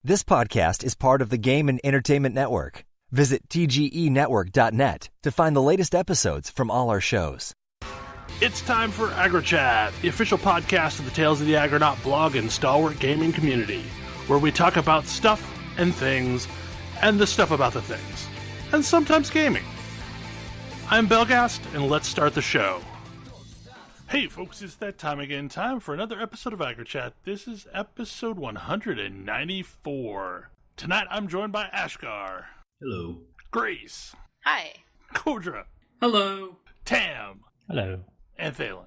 This podcast is part of the Game and Entertainment Network. Visit tgenetwork.net to find the latest episodes from all our shows. It's time for AggroChat, the official podcast of the Tales of the Aggronaut blog and stalwart gaming community, where we talk about stuff and things, and the stuff about the things, and sometimes gaming. I'm Belgast, and let's start the show. Hey folks, it's that time again, time for another episode of AggroChat. This is episode 194. Tonight I'm joined by Ashgar. Hello. Grace. Hi. Kodra. Hello. Tam. Hello. And Thalen.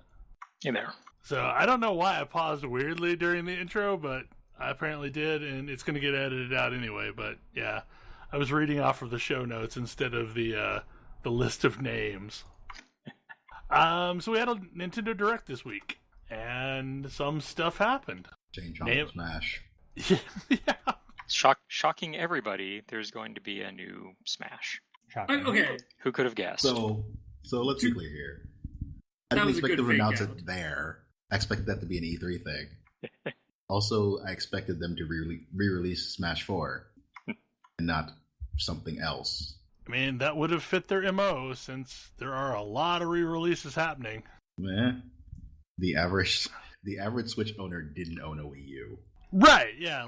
Hey there. So I don't know why I paused weirdly during the intro, but I apparently did, and it's going to get edited out anyway. But yeah, I was reading off of the show notes instead of the list of names. So we had a Nintendo Direct this week, and some stuff happened. Change on Smash. Yeah. Shocking everybody, there's going to be a new Smash. Shocking. Okay. Who could have guessed? So let's be clear here. I didn't expect them to announce it there. I expected that to be an E3 thing. Also, I expected them to re-release Smash 4 and not something else. I mean, that would have fit their MO, since there are a lot of re-releases happening. The average Switch owner didn't own a Wii U. Right, yeah.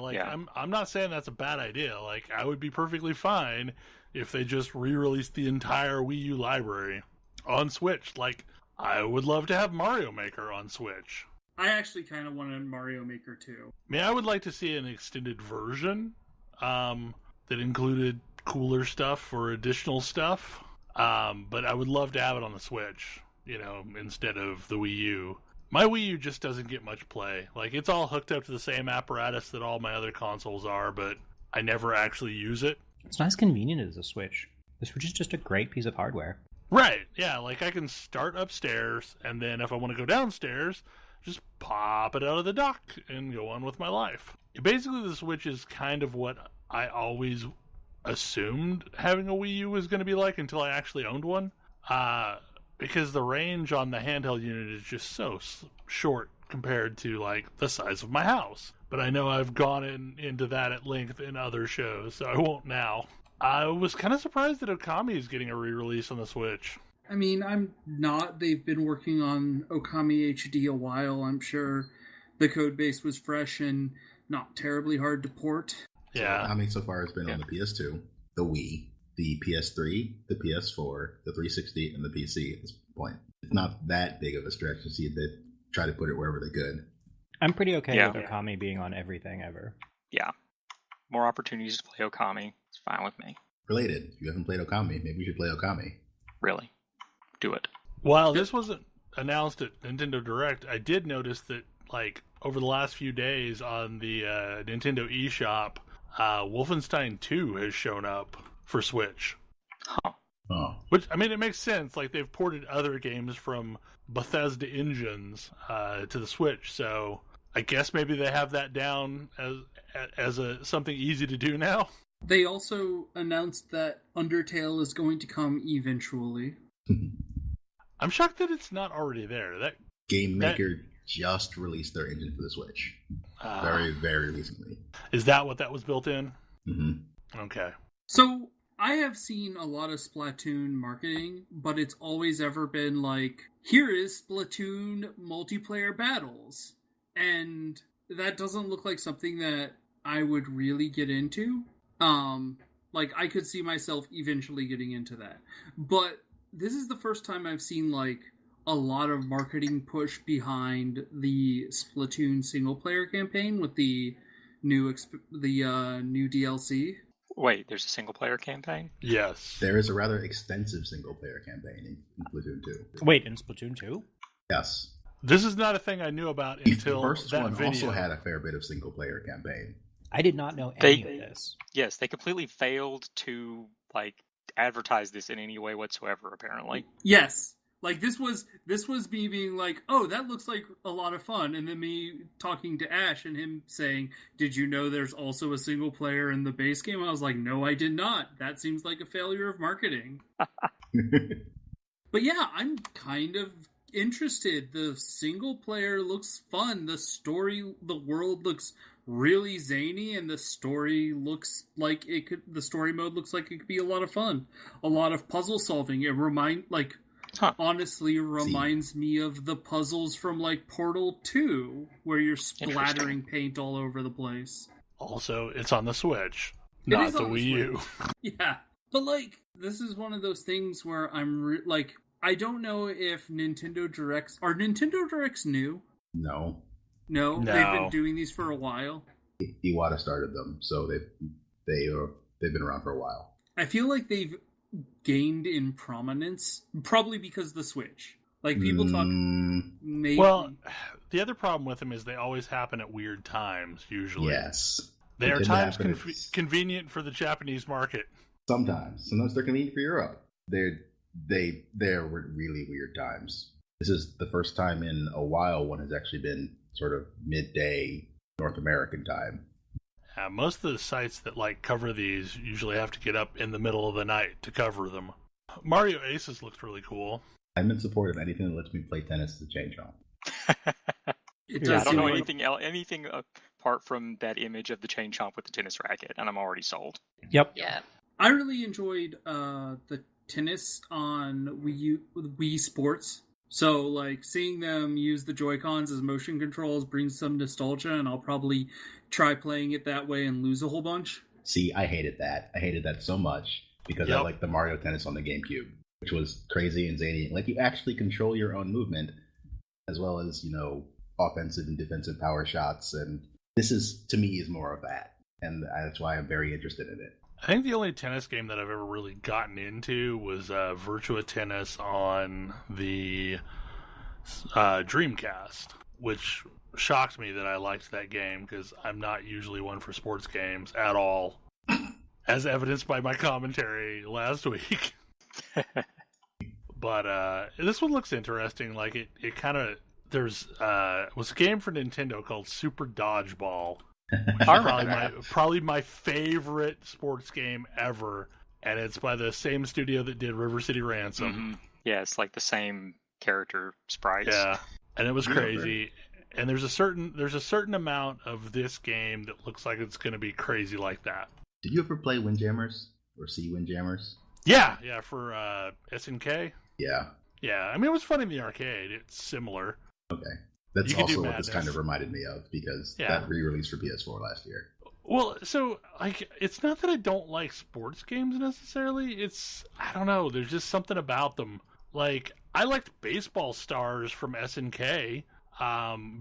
I'm not saying that's a bad idea. Like, I would be perfectly fine if they just re-released the entire Wii U library on Switch. Like, I would love to have Mario Maker on Switch. I actually kind of wanted Mario Maker too. I mean, I would like to see an extended version that included cooler stuff or additional stuff. But I would love to have it on the Switch, instead of the Wii U. My Wii U just doesn't get much play. Like, it's all hooked up to the same apparatus that all my other consoles are, but I never actually use it. It's not as convenient as the Switch. The Switch is just a great piece of hardware. Right, yeah, like I can start upstairs, and then if I want to go downstairs, just pop it out of the dock and go on with my life. Basically, the Switch is kind of what I always assumed having a Wii U was going to be like until I actually owned one. Because the range on the handheld unit is just so short compared to, like, the size of my house. But I know I've gone into that at length in other shows, so I won't now. I was kind of surprised that Okami is getting a re-release on the Switch. I mean, I'm not. They've been working on Okami HD a while. I'm sure the code base was fresh and not terribly hard to port. Yeah. So Okami so far has been on the PS2, the Wii, the PS3, the PS4, the 360, and the PC at this point. It's not that big of a stretch to see that try to put it wherever they could. I'm pretty okay with Okami being on everything ever. Yeah. More opportunities to play Okami. It's fine with me. Related, if you haven't played Okami, maybe you should play Okami. Really. Do it. While this wasn't announced at Nintendo Direct, I did notice that, like, over the last few days on the Nintendo eShop, Wolfenstein 2 has shown up for Switch. Huh. Oh. Which, I mean, it makes sense. Like, they've ported other games from Bethesda engines to the Switch, so I guess maybe they have that down as something easy to do now. They also announced that Undertale is going to come eventually. I'm shocked that it's not already there. That Game Maker just released their engine for the Switch. Very, very recently. Is that what that was built in? Mm-hmm. Okay. So, I have seen a lot of Splatoon marketing, but it's always ever been like, here is Splatoon multiplayer battles. And that doesn't look like something that I would really get into. Like, I could see myself eventually getting into that. But this is the first time I've seen, like, a lot of marketing push behind the Splatoon single-player campaign with the new DLC. Wait, there's a single-player campaign? Yes. There is a rather extensive single-player campaign in Splatoon 2. Wait, in Splatoon 2? Yes. This is not a thing I knew about until the first that one video. Also had a fair bit of single-player campaign. I did not know any of this. Yes, they completely failed to, like, advertise this in any way whatsoever, apparently. Yes. Like, this was me being like, oh, that looks like a lot of fun. And then me talking to Ash and him saying, did you know there's also a single player in the base game? I was like, no, I did not. That seems like a failure of marketing. But yeah, I'm kind of interested. The single player looks fun. The story, the world looks really zany, and the story mode looks like it could be a lot of fun. A lot of puzzle solving. It honestly reminds me of the puzzles from like Portal 2, where you're splattering paint all over the place. Also, it's on the Switch, not the Wii U. Yeah. But like, this is one of those things where I'm I don't know if Nintendo Directs... Are Nintendo Directs new? No. No? They've been doing these for a while? Iwata started them, so they've been around for a while. I feel like they've gained in prominence, probably because of the Switch. Like, people talk... Maybe... Well, the other problem with them is they always happen at weird times, usually. Yes. They are times convenient for the Japanese market. Sometimes they're convenient for Europe. They're really weird times. This is the first time in a while one has actually been sort of midday North American time. Most of the sites that cover these usually have to get up in the middle of the night to cover them. Mario Aces looks really cool. I'm in support of anything that lets me play tennis to change on. I don't know anything apart from that image of the chain chomp with the tennis racket, and I'm already sold. Yep. Yeah. I really enjoyed the tennis on Wii Sports. So, seeing them use the Joy-Cons as motion controls brings some nostalgia, and I'll probably try playing it that way and lose a whole bunch. See, I hated that. I hated that so much because I liked the Mario Tennis on the GameCube, which was crazy and zany. You actually control your own movement, as well as, offensive and defensive power shots, and this to me, is more of that, and that's why I'm very interested in it. I think the only tennis game that I've ever really gotten into was Virtua Tennis on the Dreamcast, which shocked me that I liked that game because I'm not usually one for sports games at all, as evidenced by my commentary last week. But this one looks interesting. It kind of was a game for Nintendo called Super Dodgeball. Probably my favorite sports game ever, and it's by the same studio that did River City Ransom. Mm-hmm. Yeah, it's the same character sprites. Yeah, and it was crazy. And there's a certain amount of this game that looks like it's going to be crazy like that. Did you ever play Windjammers or see Windjammers? Yeah, for SNK. Yeah. I mean, it was fun in the arcade. It's similar. Okay. That's also what this kind of reminded me of, because that re-release for PS4 last year. Well, so, it's not that I don't like sports games necessarily. I don't know, there's just something about them. I liked Baseball Stars from SNK,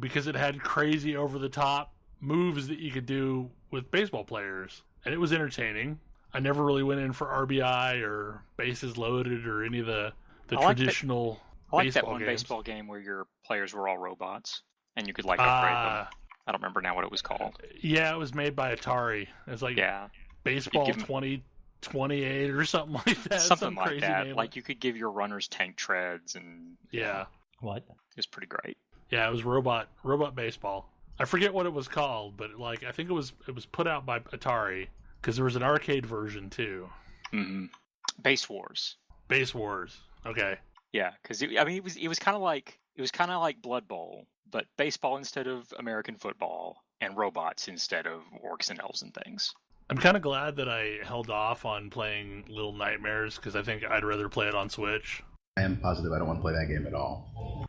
because it had crazy over-the-top moves that you could do with baseball players. And it was entertaining. I never really went in for RBI or bases loaded or any of the traditional... I like that one baseball game where your players were all robots, and you could upgrade them. I don't remember now what it was called. Yeah, it was made by Atari. It's Baseball 2028 or something like that. Something like crazy that. Name. You could give your runners tank treads and... Yeah. What? It was pretty great. Yeah, it was robot baseball. I forget what it was called, but I think it was put out by Atari, because there was an arcade version too. Mm-hmm. Base Wars. Okay. Yeah, because it was kind of like Blood Bowl, but baseball instead of American football, and robots instead of orcs and elves and things. I'm kind of glad that I held off on playing Little Nightmares, because I think I'd rather play it on Switch. I am positive I don't want to play that game at all.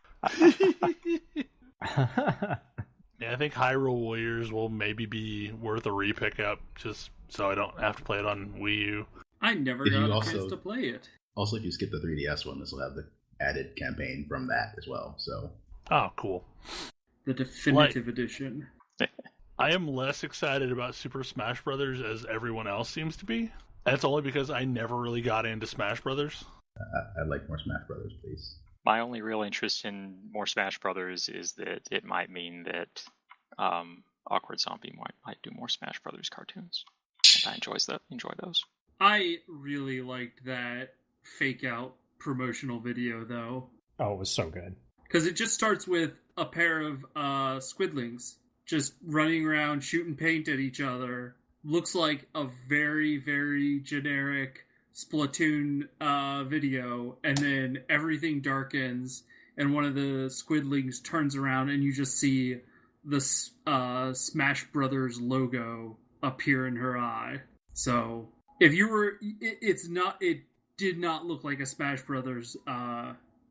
Yeah, I think Hyrule Warriors will maybe be worth a re-pickup, just so I don't have to play it on Wii U. I never got a chance to play it. Also, if you skip the 3DS one, this will have the added campaign from that as well. So, oh, cool. The definitive edition. I am less excited about Super Smash Brothers as everyone else seems to be. That's only because I never really got into Smash Brothers. I'd like more Smash Brothers, please. My only real interest in more Smash Brothers is that it might mean that Awkward Zombie might do more Smash Brothers cartoons. And I enjoy those. I really liked that fake out promotional video, though. Oh, it was so good. Because it just starts with a pair of squidlings just running around shooting paint at each other. Looks like a very, very generic Splatoon video, and then everything darkens, and one of the squidlings turns around, and you just see the Smash Brothers logo appear in her eye. So if you were, it did not look like a Smash Brothers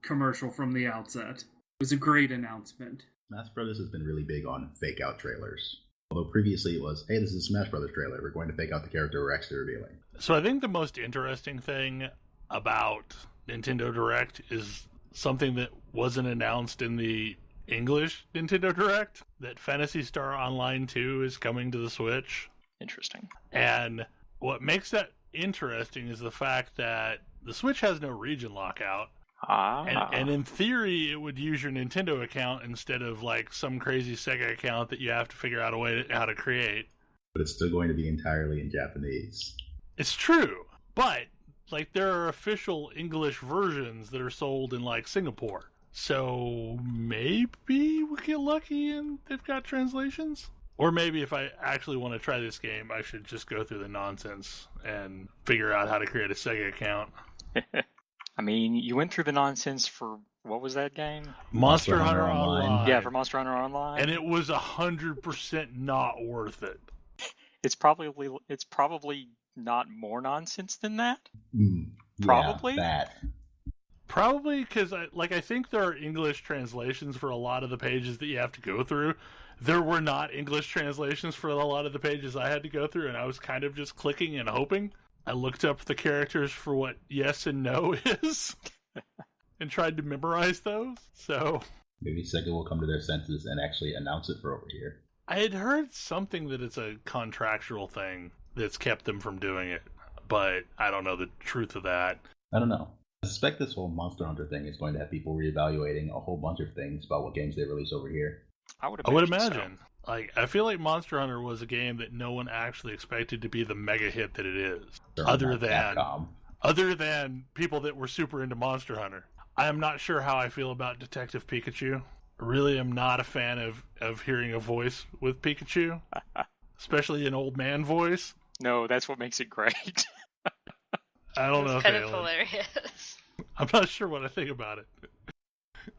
commercial from the outset. It was a great announcement. Smash Brothers has been really big on fake out trailers. Although previously it was, hey, this is a Smash Brothers trailer. We're going to fake out the character we're actually revealing. So I think the most interesting thing about Nintendo Direct is something that wasn't announced in the English Nintendo Direct, that Phantasy Star Online 2 is coming to the Switch. Interesting. And what makes that interesting is the fact that the Switch has no region lockout. And in theory, it would use your Nintendo account instead of like some crazy Sega account that you have to figure out a way how to create. But it's still going to be entirely in Japanese. It's true, but like there are official English versions that are sold in like Singapore. So maybe we get lucky and they've got translations? Or maybe if I actually want to try this game, I should just go through the nonsense and figure out how to create a Sega account. I mean, you went through the nonsense for, what was that game? Monster Hunter Online. Yeah, for Monster Hunter Online. And it was 100% not worth it. It's probably not more nonsense than that. Probably. Yeah, that. Probably because I think there are English translations for a lot of the pages that you have to go through. There were not English translations for a lot of the pages I had to go through, and I was kind of just clicking and hoping. I looked up the characters for what yes and no is and tried to memorize those. So maybe Sega will come to their senses and actually announce it for over here. I had heard something that it's a contractual thing that's kept them from doing it, but I don't know the truth of that. I don't know. I suspect this whole Monster Hunter thing is going to have people reevaluating a whole bunch of things about what games they release over here. I would imagine. So. Like, I feel like Monster Hunter was a game that no one actually expected to be the mega hit that it is. Other than people that were super into Monster Hunter. I am not sure how I feel about Detective Pikachu. I really am not a fan of hearing a voice with Pikachu. Especially an old man voice. No, that's what makes it great. I don't know. It's kind of hilarious. I'm not sure what I think about it.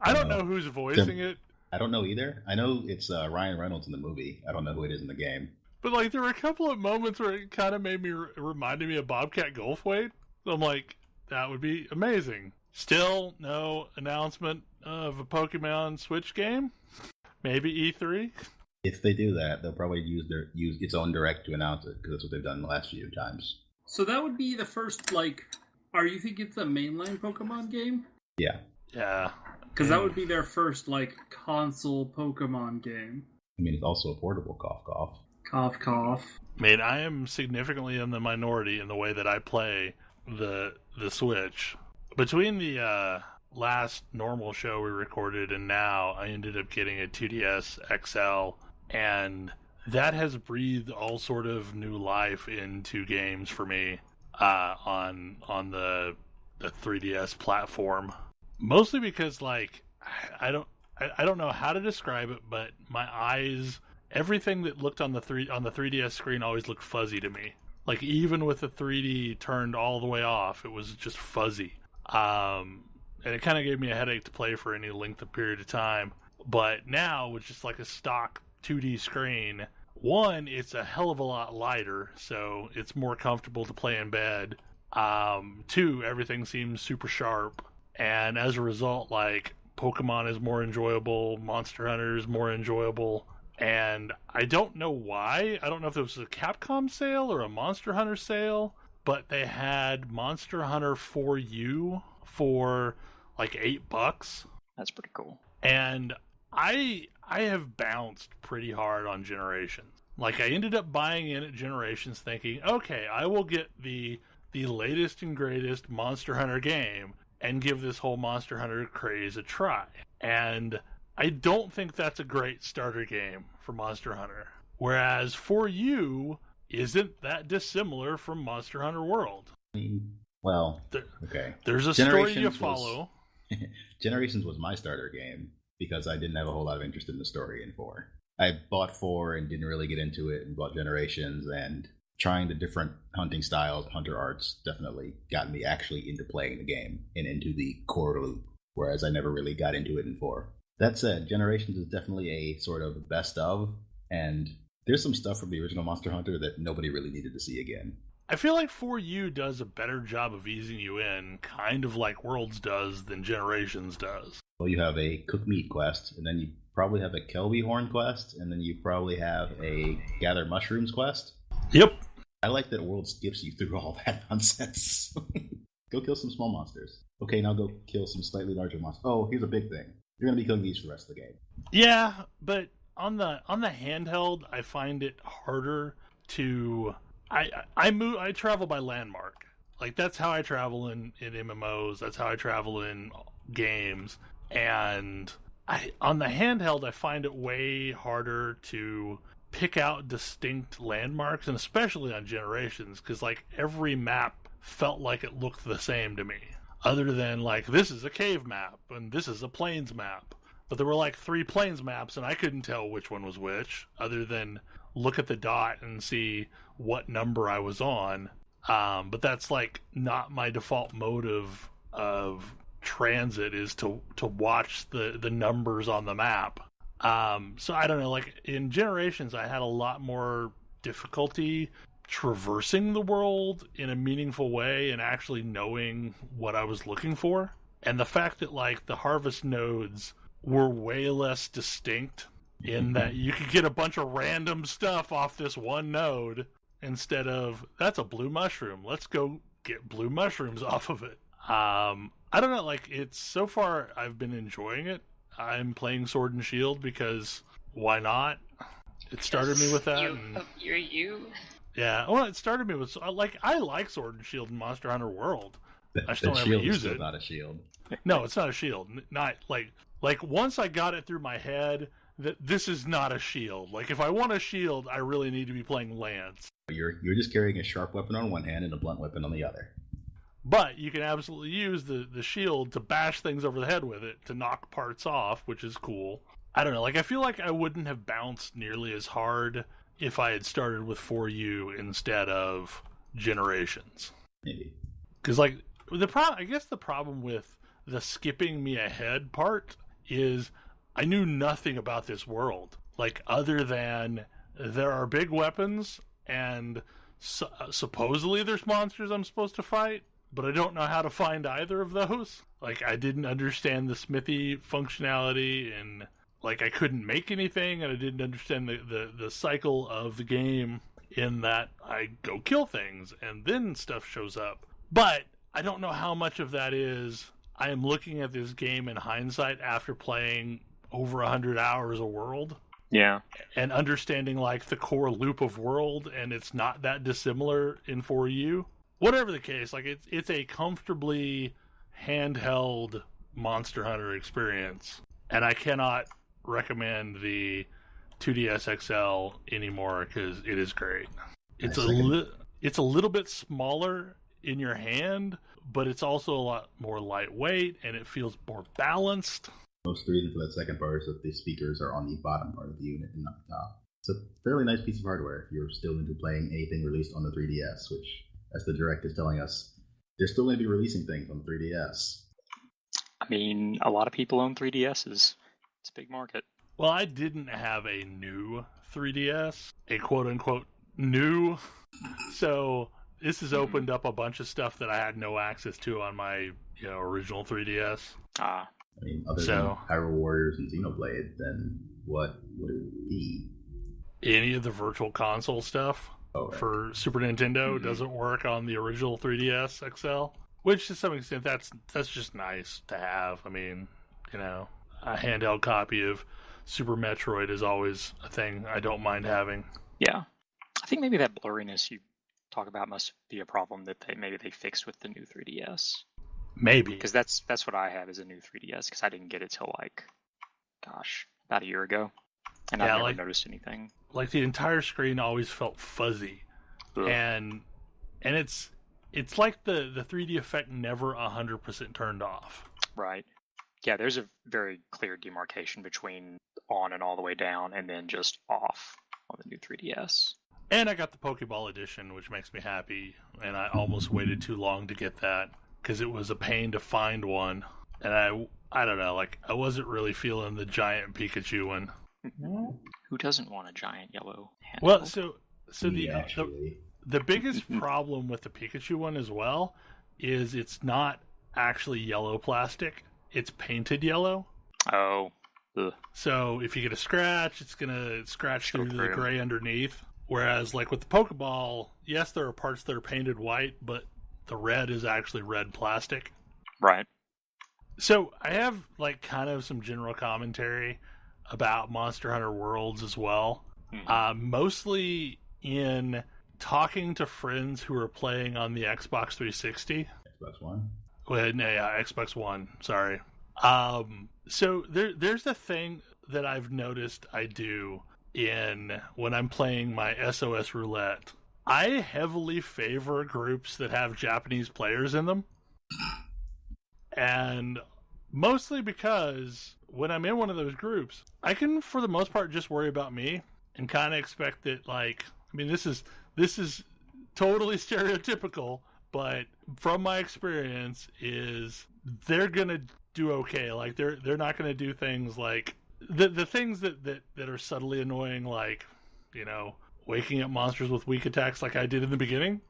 I don't know who's voicing it. I don't know either. I know it's Ryan Reynolds in the movie. I don't know who it is in the game. But like, there were a couple of moments where it kind of made me reminded me of Bobcat Goldthwait. So I'm like, that would be amazing. Still, no announcement of a Pokemon Switch game. Maybe E3. If they do that, they'll probably use its own direct to announce it, because that's what they've done the last few times. So that would be the first, like, are you thinking it's a mainline Pokemon game? Yeah. Yeah. Because that would be their first, like, console Pokemon game. I mean, it's also a portable cough cough. Cough cough. I mean, I am significantly in the minority in the way that I play the Switch. Between the last normal show we recorded and now, I ended up getting a 2DS XL, and that has breathed all sort of new life into games for me on the 3DS platform. Mostly because, like, I don't know how to describe it, but my eyes, everything that looked on the 3DS screen always looked fuzzy to me. Like, even with the 3D turned all the way off, it was just fuzzy. And it kind of gave me a headache to play for any length of period of time. But now, with just like a stock 2D screen, one, it's a hell of a lot lighter, so it's more comfortable to play in bed. Two, everything seems super sharp. And as a result, like, Pokemon is more enjoyable, Monster Hunter is more enjoyable, and I don't know why. I don't know if it was a Capcom sale or a Monster Hunter sale, but they had Monster Hunter 4U for like $8. That's pretty cool. And I have bounced pretty hard on Generations. Like, I ended up buying in at Generations thinking, okay, I will get the latest and greatest Monster Hunter game and give this whole Monster Hunter craze a try. And I don't think that's a great starter game for Monster Hunter. Whereas 4U isn't that dissimilar from Monster Hunter World. I mean, well, okay. There's a story you follow. Generations was my starter game because I didn't have a whole lot of interest in the story in 4. I bought 4 and didn't really get into it, and bought Generations, and trying the different hunting styles, hunter arts, definitely got me actually into playing the game and into the core loop, whereas I never really got into it in 4. That said, Generations is definitely a sort of best of, and there's some stuff from the original Monster Hunter that nobody really needed to see again. I feel like 4U does a better job of easing you in, kind of like Worlds does, than Generations does. Well, you have a cook meat quest, and then you probably have a Kelby Horn quest, and then you probably have a Gather Mushrooms quest. Yep. I like that World skips you through all that nonsense. Go kill some small monsters. Okay, now go kill some slightly larger monsters. Oh, here's a big thing. You're going to be killing these for the rest of the game. Yeah, but on the handheld, I find it harder to... I travel by landmark. Like, that's how I travel in MMOs. That's how I travel in games. And on the handheld, I find it way harder to pick out distinct landmarks, and especially on Generations, because, like, every map felt like it looked the same to me. Other than, like, this is a cave map, and this is a plains map. But there were, like, 3 plains maps, and I couldn't tell which one was which, other than look at the dot and see what number I was on. But that's, like, not my default mode of transit, is to watch the numbers on the map. So I don't know, like, in Generations, I had a lot more difficulty traversing the world in a meaningful way and actually knowing what I was looking for. And the fact that, like, the harvest nodes were way less distinct, in that you could get a bunch of random stuff off this one node instead of, that's a blue mushroom, let's go get blue mushrooms off of it. I don't know, like, it's, so far I've been enjoying it. I'm playing Sword and Shield because why not? It started me with that. You're you. Yeah, well, it started me with, like, I like Sword and Shield in Monster Hunter World. I still never shield use is still it. Not a shield. No, it's not a shield. Not like once I got it through my head that this is not a shield. Like, if I want a shield, I really need to be playing Lance. You're just carrying a sharp weapon on one hand and a blunt weapon on the other. But you can absolutely use the shield to bash things over the head with it, to knock parts off, which is cool. I don't know, like, I feel like I wouldn't have bounced nearly as hard if I had started with 4U instead of Generations. Maybe. Because, like, I guess the problem with the skipping me ahead part is I knew nothing about this world. Like, other than there are big weapons and supposedly there's monsters I'm supposed to fight, but I don't know how to find either of those. Like, I didn't understand the smithy functionality, and, like, I couldn't make anything, and I didn't understand the cycle of the game in that I go kill things and then stuff shows up. But I don't know how much of that is I am looking at this game in hindsight after playing over 100 hours of World. Yeah. And understanding, like, the core loop of World, and it's not that dissimilar in 4U. Whatever the case, like, it's a comfortably handheld Monster Hunter experience. And I cannot recommend the 2DS XL anymore because it is great. It's a little bit smaller in your hand, but it's also a lot more lightweight, and it feels more balanced. Most reason for that second part is that the speakers are on the bottom part of the unit and not the top. It's a fairly nice piece of hardware if you're still into playing anything released on the 3DS, which, as the Direct is telling us, they're still going to be releasing things on the 3DS. I mean, a lot of people own 3DSs. It's a big market. Well, I didn't have a new 3DS, a quote-unquote new, so this has opened up a bunch of stuff that I had no access to on my original 3DS. I mean, other than Hyrule Warriors and Xenoblade, then what would it be? Any of the Virtual Console stuff for Super Nintendo doesn't work on the original 3DS XL, which to some extent that's just nice to have. I mean, a handheld copy of Super Metroid is always a thing I don't mind having. Yeah. I think maybe that blurriness you talk about must be a problem that they fixed with the new 3DS. Maybe. Because that's what I have as a new 3DS, because I didn't get it till, about a year ago. And I've never noticed anything. Like, the entire screen always felt fuzzy. Ugh. And it's like the 3D effect never 100% turned off. Right. Yeah, there's a very clear demarcation between on and all the way down, and then just off on the new 3DS. And I got the Pokeball edition, which makes me happy, and I almost waited too long to get that, because it was a pain to find one. And I don't know, like, I wasn't really feeling the giant Pikachu one. Who doesn't want a giant yellow handheld? Well, so the biggest problem with the Pikachu one as well is it's not actually yellow plastic. It's painted yellow. Oh. Ugh. So if you get a scratch, it's going to scratch through the gray underneath. Whereas, like, with the Pokeball, yes, there are parts that are painted white, but the red is actually red plastic. Right. So I have, like, kind of some general commentary about Monster Hunter Worlds as well. Mostly in talking to friends who are playing on the Xbox 360. Xbox One? Xbox One, sorry. So there's a thing that I've noticed I do when I'm playing my SOS Roulette. I heavily favor groups that have Japanese players in them. And mostly because when I'm in one of those groups, I can, for the most part, just worry about me and kind of expect that, like, I mean, this is totally stereotypical, but from my experience is they're going to do okay. Like, they're not going to do things like the things that are subtly annoying, like, you know, waking up monsters with weak attacks like I did in the beginning.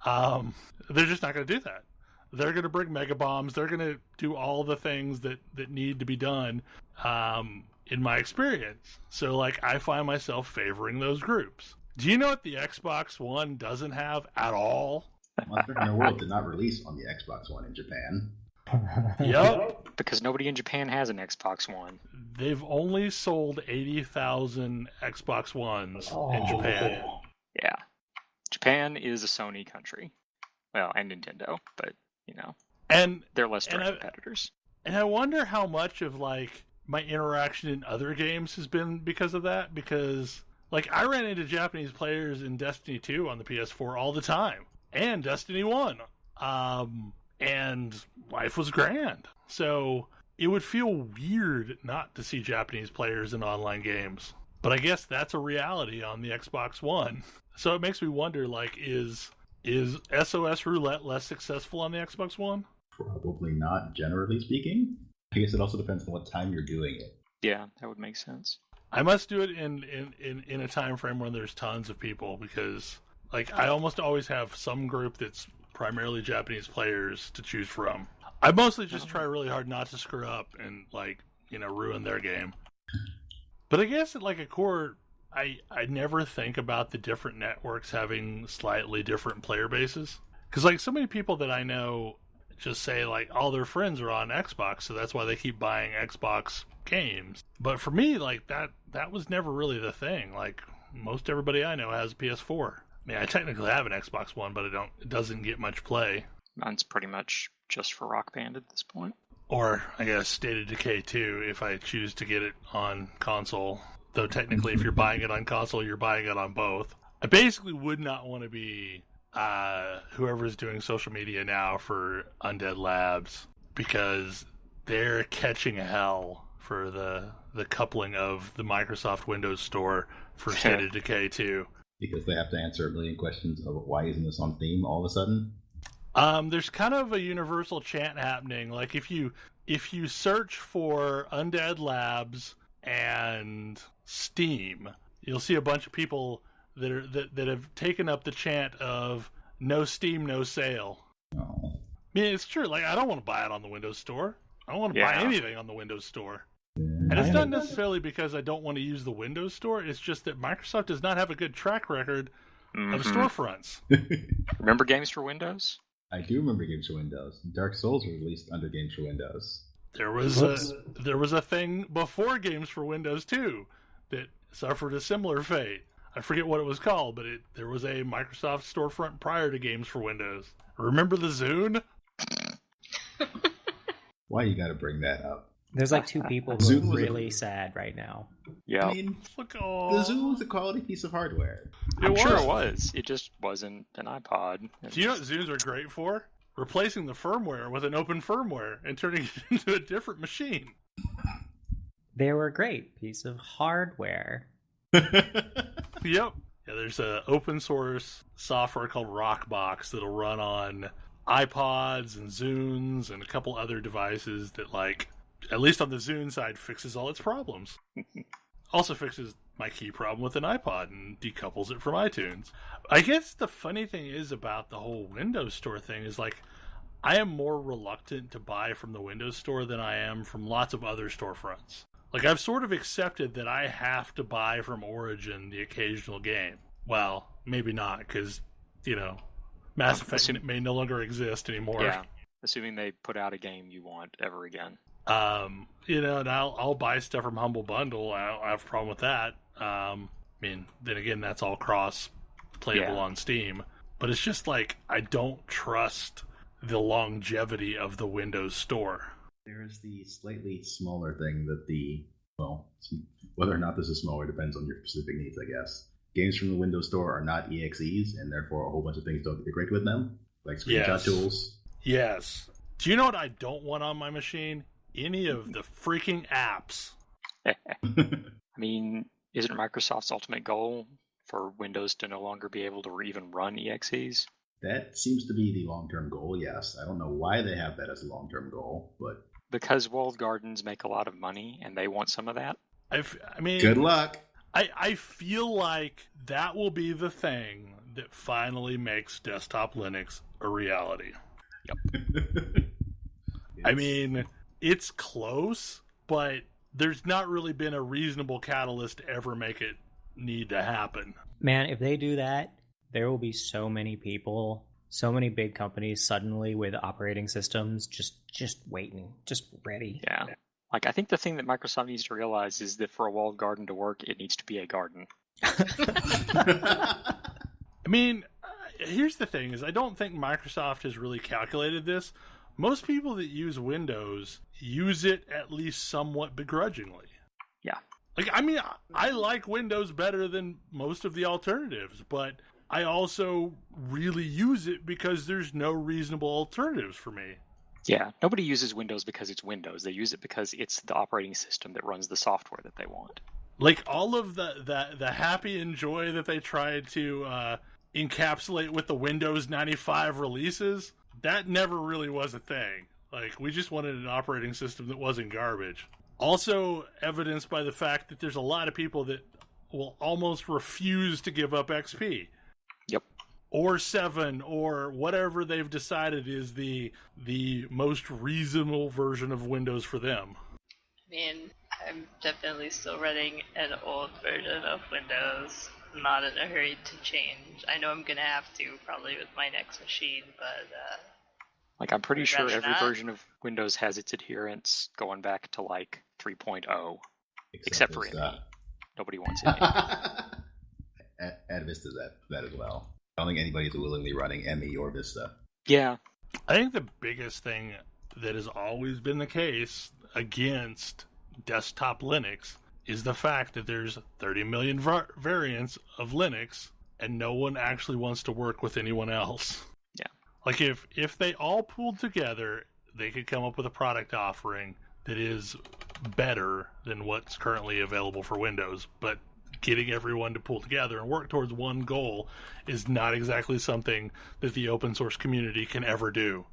They're just not going to do that. They're going to bring mega bombs. They're going to do all the things that need to be done, in my experience. So, like, I find myself favoring those groups. Do you know what the Xbox One doesn't have at all? Monster Hunter World did not release on the Xbox One in Japan. Yep. Because nobody in Japan has an Xbox One. They've only sold 80,000 Xbox Ones in Japan. Yeah. Japan is a Sony country. Well, and Nintendo, but, you know. And they're less direct competitors. And I wonder how much of, like, my interaction in other games has been because of that. Because, like, I ran into Japanese players in Destiny 2 on the PS4 all the time. And Destiny 1. And life was grand. So it would feel weird not to see Japanese players in online games. But I guess that's a reality on the Xbox One. So it makes me wonder, like, is SOS Roulette less successful on the Xbox One? Probably not, generally speaking. I guess it also depends on what time you're doing it. Yeah, that would make sense. I must do it in a time frame when there's tons of people, because, like, I almost always have some group that's primarily Japanese players to choose from. I mostly just try really hard not to screw up and, like, you know, ruin their game. But I guess at, like, a core, I never think about the different networks having slightly different player bases. Because, like, so many people that I know just say, like, all their friends are on Xbox, so that's why they keep buying Xbox games. But for me, like, that was never really the thing. Like, most everybody I know has a PS4. I mean, I technically have an Xbox One, but it doesn't get much play. Mine's pretty much just for Rock Band at this point. Or, I guess, State of Decay 2, if I choose to get it on console. Though technically, if you're buying it on console, you're buying it on both. I basically would not want to be whoever's doing social media now for Undead Labs, because they're catching hell for the coupling of the Microsoft Windows Store for State of Decay 2. Because they have to answer a million questions of why isn't this on Steam all of a sudden? There's kind of a universal chant happening. Like, if you search for Undead Labs and Steam, you'll see a bunch of people that have taken up the chant of no Steam, no sale. Oh. I mean, it's true. Like, I don't want to buy it on the Windows Store. I don't want to buy anything on the Windows Store. And it's not necessarily because I don't want to use the Windows Store. It's just that Microsoft does not have a good track record of storefronts. Remember Games for Windows? I do remember Games for Windows. Dark Souls was released under Games for Windows. There was a thing before Games for Windows 2 that suffered a similar fate. I forget what it was called, but there was a Microsoft storefront prior to Games for Windows. Remember the Zune? Why you gotta bring that up? There's like two people who are really sad right now. Yeah. I mean, the Zune was a quality piece of hardware. I'm sure it was. It just wasn't an iPod. Do you know what Zunes are great for? Replacing the firmware with an open firmware and turning it into a different machine. They were a great piece of hardware. Yep. Yeah, there's an open source software called Rockbox that'll run on iPods and Zunes and a couple other devices that, like, at least on the Zune side, fixes all its problems. Also fixes my key problem with an iPod and decouples it from iTunes. I guess the funny thing is about the whole Windows Store thing is, like, I am more reluctant to buy from the Windows Store than I am from lots of other storefronts. Like, I've sort of accepted that I have to buy from Origin the occasional game. Well, maybe not, because, you know, Mass Effect may no longer exist anymore. Yeah, assuming they put out a game you want ever again. You know, and I'll buy stuff from Humble Bundle. I don't have a problem with that. I mean, then again, that's all cross-playable on Steam. But it's just like, I don't trust the longevity of the Windows Store. There's the slightly smaller thing that whether or not this is smaller depends on your specific needs, I guess. Games from the Windows Store are not EXEs, and therefore a whole bunch of things don't integrate with them, like screenshot tools. Yes. Do you know what I don't want on my machine? Any of the freaking apps. I mean, isn't Microsoft's ultimate goal for Windows to no longer be able to even run EXEs? That seems to be the long-term goal, yes. I don't know why they have that as a long-term goal, but... Because walled gardens make a lot of money, and they want some of that? I mean... Good luck! I feel like that will be the thing that finally makes desktop Linux a reality. Yep. I mean, it's close, but there's not really been a reasonable catalyst to ever make it need to happen. Man, if they do that, there will be so many people, so many big companies suddenly with operating systems just waiting, just ready. Yeah. Like, I think the thing that Microsoft needs to realize is that for a walled garden to work, it needs to be a garden. I mean, here's the thing, is I don't think Microsoft has really calculated this. Most people that use Windows use it at least somewhat begrudgingly. Yeah. Like, I mean, I like Windows better than most of the alternatives, but I also really use it because there's no reasonable alternatives for me. Yeah, nobody uses Windows because it's Windows. They use it because it's the operating system that runs the software that they want. Like, all of the happy and joy that they tried to encapsulate with the Windows 95 releases, that never really was a thing. Like, we just wanted an operating system that wasn't garbage. Also evidenced by the fact that there's a lot of people that will almost refuse to give up XP. Yep. Or 7, or whatever they've decided is the most reasonable version of Windows for them. I mean, I'm definitely still running an old version of Windows. I'm not in a hurry to change. I know I'm going to have to, probably with my next machine, but... like, I'm pretty sure every version of Windows has its adherents going back to, like, 3.0. Except for NT. Nobody wants it. Add Vista that as well. I don't think anybody's willingly running ME or Vista. Yeah. I think the biggest thing that has always been the case against desktop Linux is the fact that there's 30 million variants of Linux and no one actually wants to work with anyone else. Yeah. Like, if they all pooled together, they could come up with a product offering that is better than what's currently available for Windows, but getting everyone to pull together and work towards one goal is not exactly something that the open source community can ever do.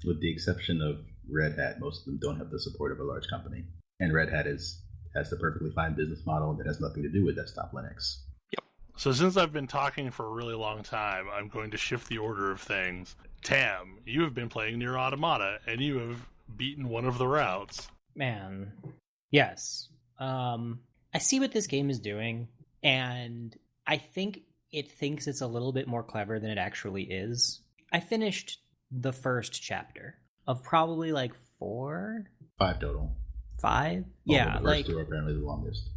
With the exception of Red Hat, most of them don't have the support of a large company. And Red Hat has the perfectly fine business model that has nothing to do with desktop Linux. Yep. So since I've been talking for a really long time, I'm going to shift the order of things. Tam, you have been playing Nier Automata, and you have beaten one of the routes. Man. Yes. I see what this game is doing, and I think it thinks it's a little bit more clever than it actually is. I finished the first chapter of probably like 4? 5 total. 5? Oh, yeah, the first 2 are apparently the longest.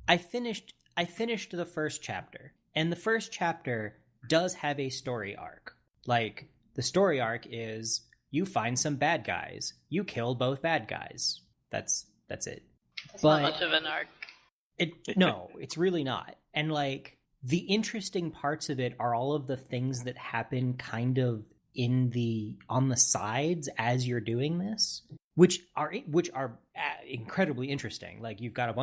I finished the first chapter, and the first chapter does have a story arc. Like, the story arc is you find some bad guys, you kill both bad guys. That's it. That's not much of an arc. No, it's really not. And, like, the interesting parts of it are all of the things that happen kind of on the sides as you're doing this, which are incredibly interesting. Like, you've got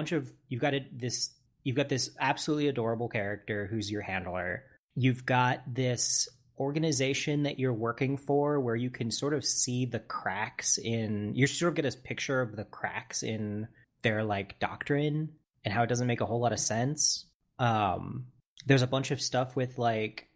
this absolutely adorable character who's your handler. You've got this organization that you're working for where you can sort of see the cracks in, you sort of get a picture of the cracks in their like doctrine and how it doesn't make a whole lot of sense. There's a bunch of stuff with like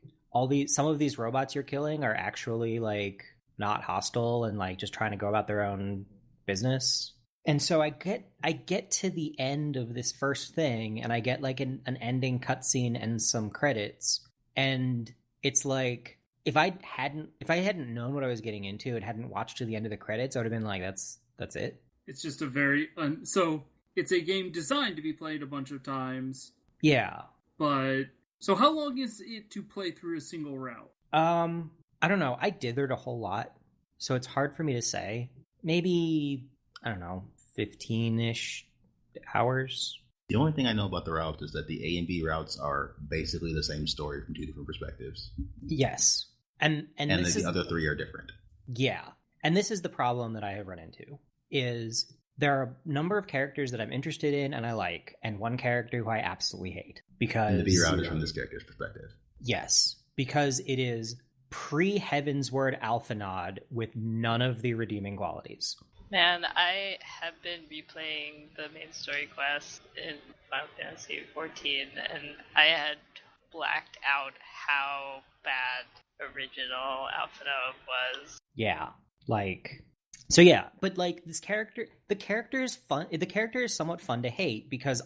some of these robots you're killing are actually like not hostile and like just trying to go about their own business. And so I get to the end of this first thing, and I get like an ending cutscene and some credits, and it's like if I hadn't known what I was getting into and hadn't watched to the end of the credits, I would have been like, that's it. It's just a very so it's a game designed to be played a bunch of times. Yeah, but so how long is it to play through a single route? I don't know. I dithered a whole lot, so it's hard for me to say. Maybe, I don't know, 15-ish hours. The only thing I know about the routes is that the A and B routes are basically the same story from two different perspectives. Yes. And the other three are different. Yeah. And this is the problem that I have run into, is there are a number of characters that I'm interested in and I like, and one character who I absolutely hate. Because and the B route is from this character's perspective. Yes. Because it is pre-Heavensward Alphanod with none of the redeeming qualities. Man, I have been replaying the main story quest in Final Fantasy XIV, and I had blacked out how bad original Alphanod was. Yeah, like... So yeah, but like this character... The character is fun. The character is somewhat fun to hate because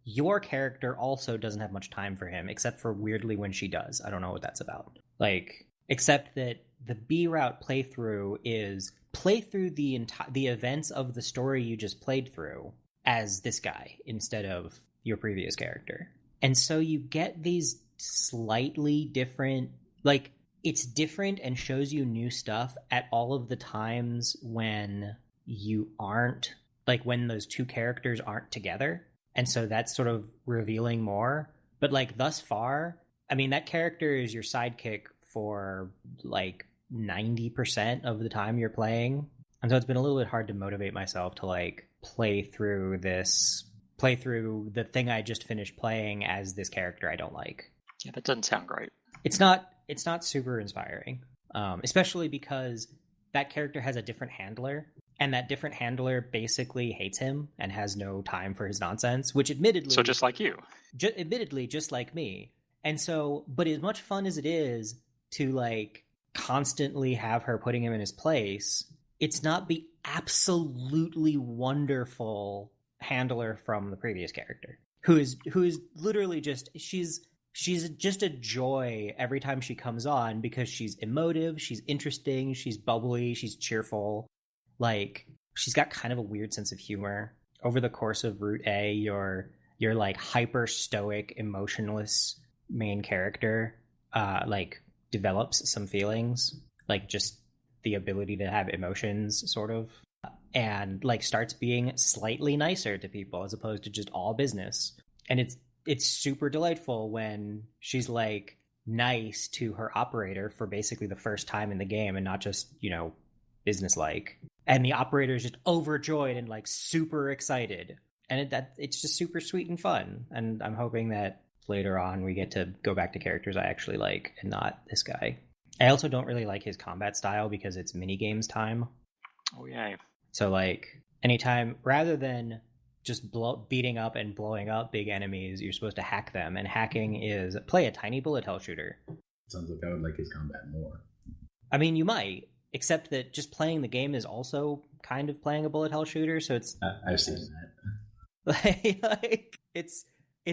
your character also doesn't have much time for him, except for weirdly when she does. I don't know what that's about. Like, except that the B route playthrough is... play through the events of the story you just played through as this guy instead of your previous character. And so you get these slightly different, like, it's different and shows you new stuff at all of the times when you aren't, like, when those two characters aren't together. And so that's sort of revealing more. But, like, thus far, I mean, that character is your sidekick for, like, 90% of the time you're playing. And so it's been a little bit hard to motivate myself to like play through the thing I just finished playing as this character I don't like. Yeah, that doesn't sound great. It's not super inspiring. Especially because that character has a different handler, and that different handler basically hates him and has no time for his nonsense, which admittedly... So just like you. Admittedly, just like me. And so, but as much fun as it is to like constantly have her putting him in his place, it's not the absolutely wonderful handler from the previous character, who is literally just she's just a joy every time she comes on because she's emotive, she's interesting, she's bubbly, she's cheerful. Like, she's got kind of a weird sense of humor. Over the course of Route A, your like hyper stoic, emotionless main character like develops some feelings, like just the ability to have emotions, sort of, and like starts being slightly nicer to people as opposed to just all business. And it's super delightful when she's like nice to her operator for basically the first time in the game and not just, you know, business-like. And the operator is just overjoyed and like super excited. And it's just super sweet and fun. And I'm hoping that later on we get to go back to characters I actually like and not this guy. I also don't really like his combat style because it's minigames time. Oh, yeah. So, like, anytime, rather than just beating up and blowing up big enemies, you're supposed to hack them. And hacking is play a tiny bullet hell shooter. Sounds like I would like his combat more. I mean, you might, except that just playing the game is also kind of playing a bullet hell shooter. So it's I've seen that. like it's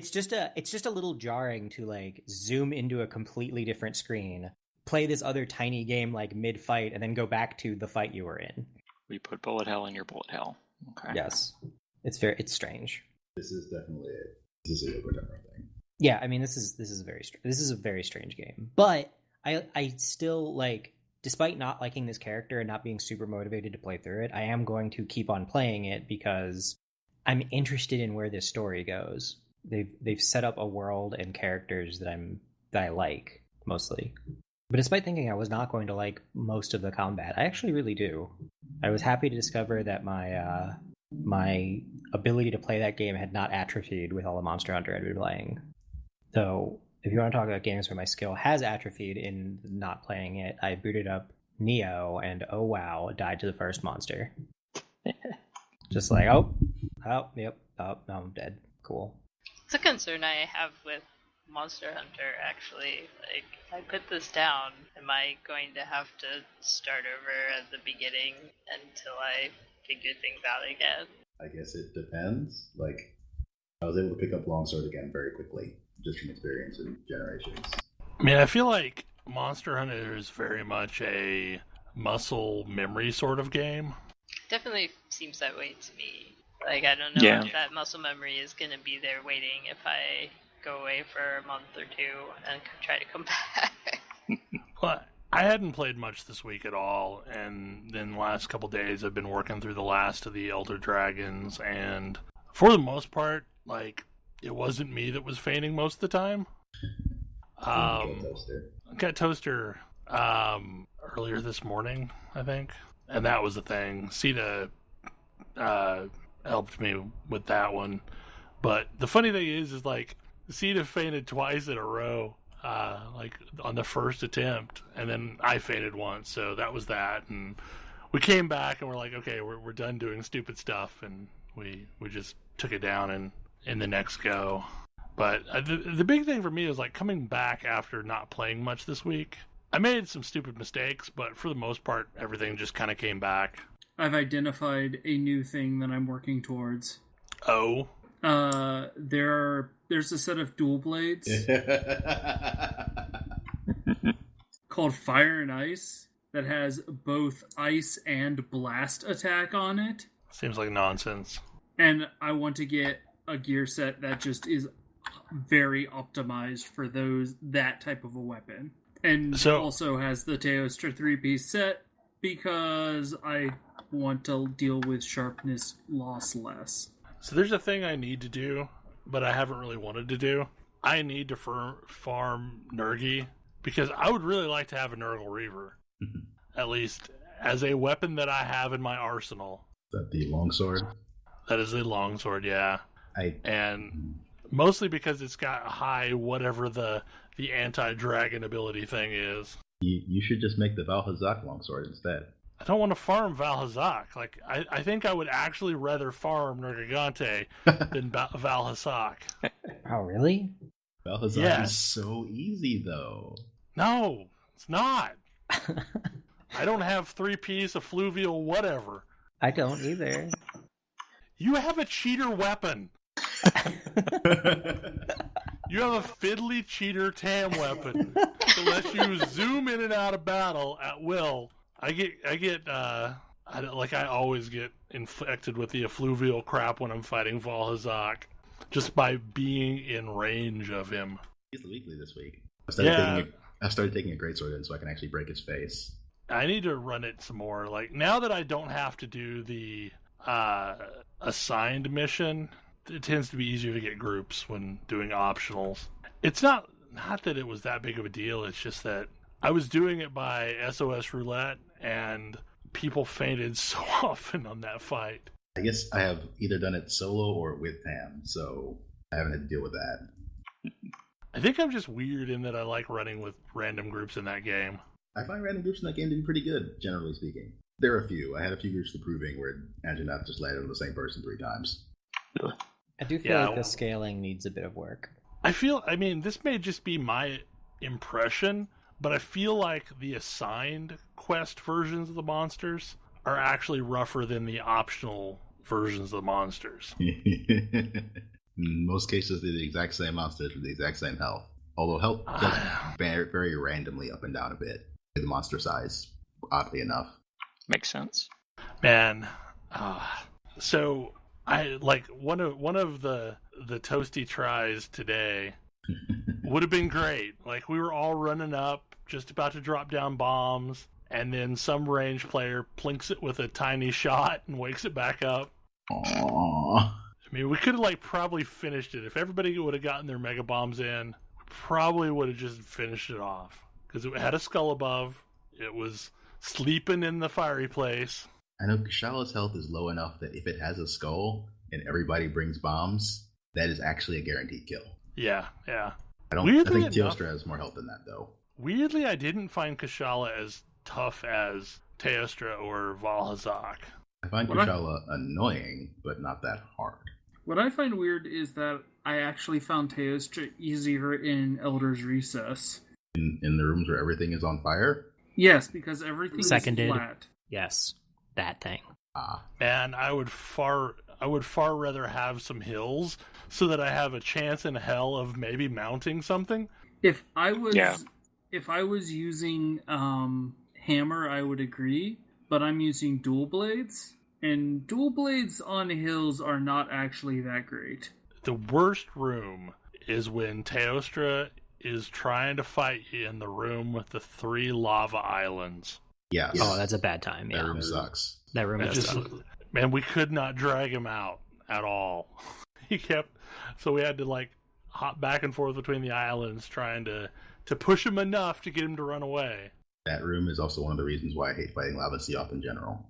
just a little jarring to like zoom into a completely different screen, play this other tiny game like mid-fight, and then go back to the fight you were in. We put bullet hell in your bullet hell. Okay. Yes. It's strange. This is definitely it. This is a different thing. Yeah, I mean, this is a very strange game. But I still, like, despite not liking this character and not being super motivated to play through it, I am going to keep on playing it because I'm interested in where this story goes. They've set up a world and characters that I like mostly. But despite thinking I was not going to like most of the combat, I actually really do. I was happy to discover that my ability to play that game had not atrophied with all the Monster Hunter I'd been playing. Though if you want to talk about games where my skill has atrophied in not playing it, I booted up Neo and oh wow, died to the first monster. Just like, yep, now I'm dead. Cool. It's a concern I have with Monster Hunter, actually. Like, if I put this down, am I going to have to start over at the beginning until I figure things out again? I guess it depends. Like, I was able to pick up Longsword again very quickly, just from experience in Generations. I mean, I feel like Monster Hunter is very much a muscle memory sort of game. Definitely seems that way to me. Like, I don't know if that muscle memory is going to be there waiting if I go away for a month or two and try to come back. Well, I hadn't played much this week at all, and then the last couple days I've been working through the last of the Elder Dragons, and for the most part, like, it wasn't me that was feigning most of the time. Got Toaster earlier this morning, I think, and that was the thing. Sita helped me with that one, but the funny thing is like, Sita fainted twice in a row, like on the first attempt, and then I fainted once, so that was that. And we came back and we're like, okay, we're done doing stupid stuff, and we just took it down in the next go. But the big thing for me is like coming back after not playing much this week. I made some stupid mistakes, but for the most part, everything just kind of came back. I've identified a new thing that I'm working towards. Oh. There's a set of dual blades called Fire and Ice that has both ice and blast attack on it. Seems like nonsense. And I want to get a gear set that just is very optimized for that type of a weapon. And also has the Teostra 3-piece set because I want to deal with sharpness loss less. So there's a thing I need to do, but I haven't really wanted to do. I need to farm Nurgi, because I would really like to have a Nurgle Reaver, at least as a weapon that I have in my arsenal. Is that the longsword? That is a longsword, yeah. And mostly because it's got high whatever the anti-dragon ability thing is. You should just make the Valhazak longsword instead. I don't want to farm Valhazak. Like, I think I would actually rather farm Nergigante than Valhazak. Oh, really? Valhazak is so easy, though. No, it's not. I don't have 3-piece effluvial whatever. I don't either. You have a cheater weapon. You have a fiddly cheater tam weapon that lets you zoom in and out of battle at will. I always get infected with the effluvial crap when I'm fighting Valhazak, just by being in range of him. He's the weekly this week. I started taking a greatsword in so I can actually break his face. I need to run it some more. Like, now that I don't have to do the assigned mission, it tends to be easier to get groups when doing optionals. It's not that it was that big of a deal, it's just that I was doing it by SOS roulette, and people fainted so often on that fight. I guess I have either done it solo or with Tam, so I haven't had to deal with that. I think I'm just weird in that I like running with random groups in that game. I find random groups in that game to be pretty good, generally speaking. There are a few. I had a few groups to proving where Anjanath just landed on the same person 3 times. I do feel like the scaling needs a bit of work. This may just be my impression, but I feel like the assigned quest versions of the monsters are actually rougher than the optional versions of the monsters. In most cases, they're the exact same monsters with the exact same health. Although health does vary very randomly up and down a bit. The monster size, oddly enough. Makes sense. Man, so I like one of the toasty tries today would have been great. Like, we were all running up, just about to drop down bombs, and then some range player plinks it with a tiny shot and wakes it back up. Aww. I mean, we could have probably finished it. If everybody would have gotten their mega bombs in, we probably would have just finished it off. Because it had a skull above, it was sleeping in the fiery place. I know Kashala's health is low enough that if it has a skull and everybody brings bombs, that is actually a guaranteed kill. Yeah. I Weirdly think enough, Teostra has more health than that, though. Weirdly, I didn't find Kushala as tough as Teostra or Valhazak. I find Kushala annoying, but not that hard. What I find weird is that I actually found Teostra easier in Elder's Recess. In the rooms where everything is on fire? Yes, because everything is flat. Yes, that thing. And I would far rather have some hills so that I have a chance in hell of maybe mounting something. If I was using hammer, I would agree, but I'm using dual blades, and dual blades on hills are not actually that great. The worst room is when Teostra is trying to fight you in the room with the 3 lava islands. Yes. Oh, that's a bad time. That room sucks. That room does suck. Man, we could not drag him out at all. So we had to like hop back and forth between the islands trying to push him enough to get him to run away. That room is also one of the reasons why I hate fighting Lavasiath in general.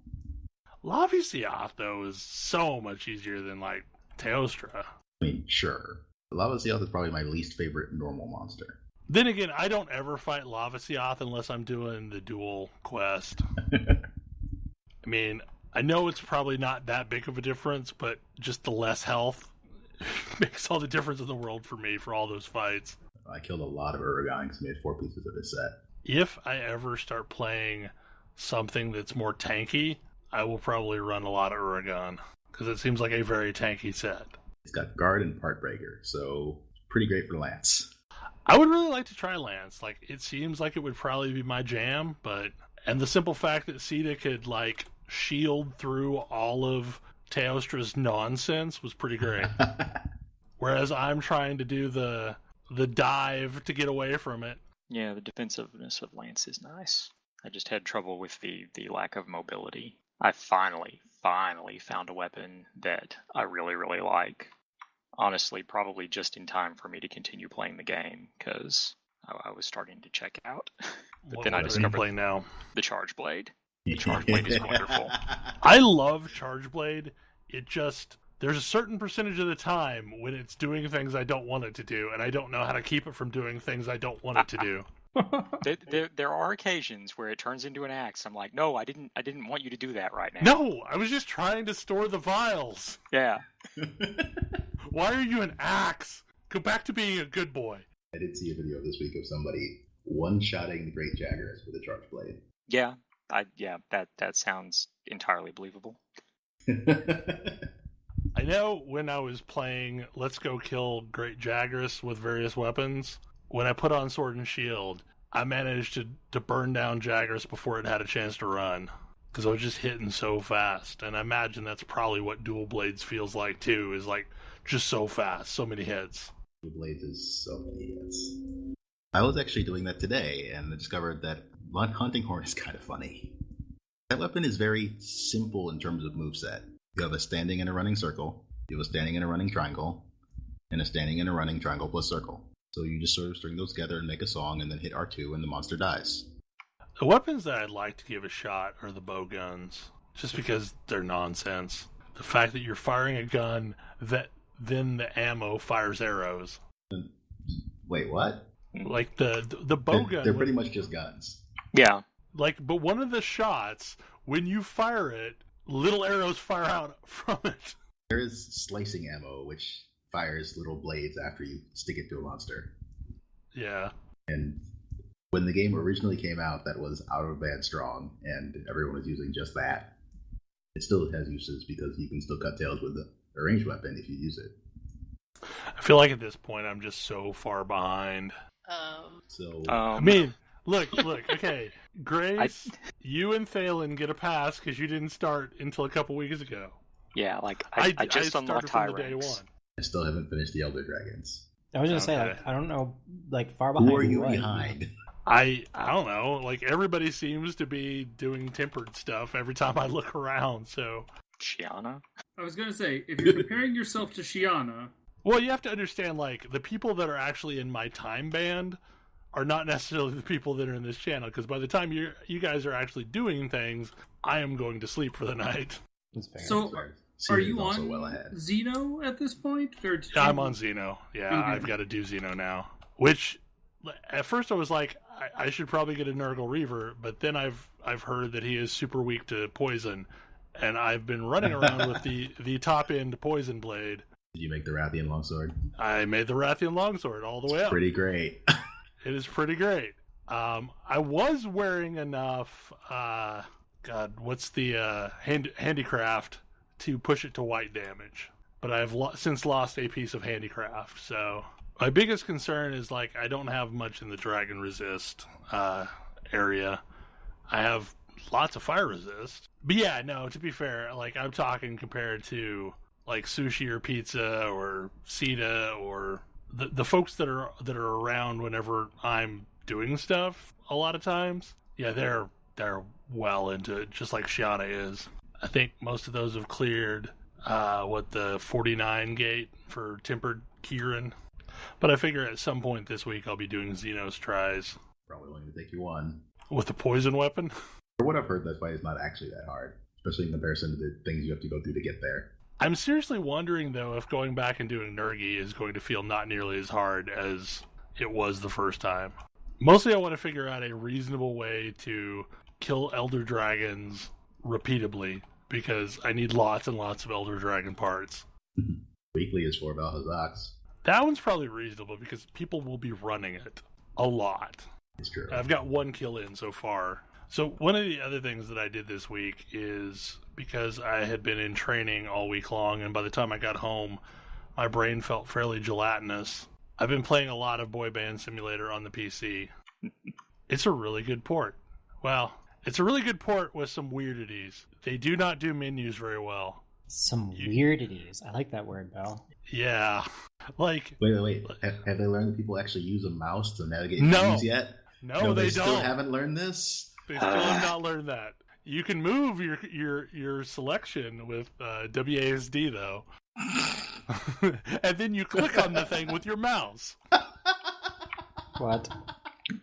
Lavasiath, though, is so much easier than like Teostra. I mean, sure. Lavasiath is probably my least favorite normal monster. Then again, I don't ever fight Lavasiath unless I'm doing the dual quest. I mean, I know it's probably not that big of a difference, but just the less health makes all the difference in the world for me for all those fights. I killed a lot of Uragan because I made 4 pieces of his set. If I ever start playing something that's more tanky, I will probably run a lot of Uragan because it seems like a very tanky set. It's got Guard and Partbreaker, so pretty great for Lance. I would really like to try Lance. Like, it seems like it would probably be my jam, and the simple fact that Sita could like shield through all of Teostra's nonsense was pretty great. Whereas I'm trying to do the dive to get away from it. Yeah, the defensiveness of Lance is nice. I just had trouble with the lack of mobility. I finally found a weapon that I really, really like. Honestly, probably just in time for me to continue playing the game, because I was starting to check out. But then I discovered now the Charge Blade. The Charge Blade is wonderful. I love Charge Blade. It just, there's a certain percentage of the time when it's doing things I don't want it to do, and I don't know how to keep it from doing things I don't want it to do. There are occasions where it turns into an axe. I'm like, no, I didn't want you to do that right now. No, I was just trying to store the vials. Yeah. Why are you an axe? Go back to being a good boy. I did see a video this week of somebody one-shotting the Great Jaggers with a Charge Blade. Yeah, that sounds entirely believable. I know when I was playing Let's Go Kill Great Jaggers with various weapons, when I put on Sword and Shield, I managed to burn down Jaggers before it had a chance to run. Because I was just hitting so fast. And I imagine that's probably what Dual Blades feels like too, is like just so fast, so many hits. Dual Blades is so many hits. I was actually doing that today, and I discovered that Hunting Horn is kind of funny. That weapon is very simple in terms of moveset. You have a standing and a running circle, you have a standing and a running triangle, and a standing and a running triangle plus circle. So you just sort of string those together and make a song, and then hit R2 and the monster dies. The weapons that I'd like to give a shot are the bow guns, just because they're nonsense. The fact that you're firing a gun that then the ammo fires arrows. Wait, what? Like the bow gun. They're pretty much just guns. Yeah. But one of the shots, when you fire it, little arrows fire out from it. There is slicing ammo, which fires little blades after you stick it to a monster. Yeah. And when the game originally came out, that was out of band strong, and everyone was using just that. It still has uses because you can still cut tails with a ranged weapon if you use it. I feel like at this point I'm just so far behind. I mean, look, okay. Grace, you and Thalen get a pass because you didn't start until a couple weeks ago. Yeah, like I just unlocked high day ranks. one. I still haven't finished the Elder Dragons. I was gonna say, like, I don't know, like, far behind. Who are you behind? I don't know. Like, everybody seems to be doing tempered stuff every time I look around, so... Shiana? I was gonna say, if you're comparing yourself to Shiana... Well, you have to understand, like, the people that are actually in my time band are not necessarily the people that are in this channel, because by the time you guys are actually doing things, I am going to sleep for the night. That's fair. So, are you on Xeno at this point? Or I'm on Xeno. Yeah, I've got to do Xeno now. Which, at first I was like, I should probably get a Nurgle Reaver, but then I've heard that he is super weak to poison, and I've been running around with the top end poison blade. Did you make the Rathian longsword? I made the Rathian longsword all the way up. Pretty great. It is pretty great. I was wearing enough, what's the handicraft to push it to white damage, but I've since lost a piece of handicraft, so my biggest concern is, like, I don't have much in the dragon resist area. I have lots of fire resist. But yeah, no, to be fair, like, I'm talking compared to, like, Sushi or Pizza or Sita or the folks that are around whenever I'm doing stuff a lot of times. Yeah, they're well into it, just like Shiana is. I think most of those have cleared the 49 gate for Tempered Kieran. But I figure at some point this week I'll be doing Xenos tries. Probably only going to take you one. With the poison weapon? For what I've heard, that fight is not actually that hard, especially in comparison to the things you have to go through to get there. I'm seriously wondering, though, if going back and doing Nurgi is going to feel not nearly as hard as it was the first time. Mostly I want to figure out a reasonable way to kill Elder Dragons repeatably, because I need lots and lots of Elder Dragon parts. Weekly is for Valhazax. That one's probably reasonable, because people will be running it a lot. It's true. I've got one kill in so far. So one of the other things that I did this week is, because I had been in training all week long, and by the time I got home, my brain felt fairly gelatinous. I've been playing a lot of Boy Band Simulator on the PC. It's a really good port. Well, it's a really good port with some weirdities. They do not do menus very well. Some weirdities. I like that word, Bel. Yeah. Like... Wait. Have they learned that people actually use a mouse to navigate No. menus yet? No, they still don't. haven't learned this? They still have not learned that. You can move your selection with WASD, though. And then you click on the thing with your mouse. What?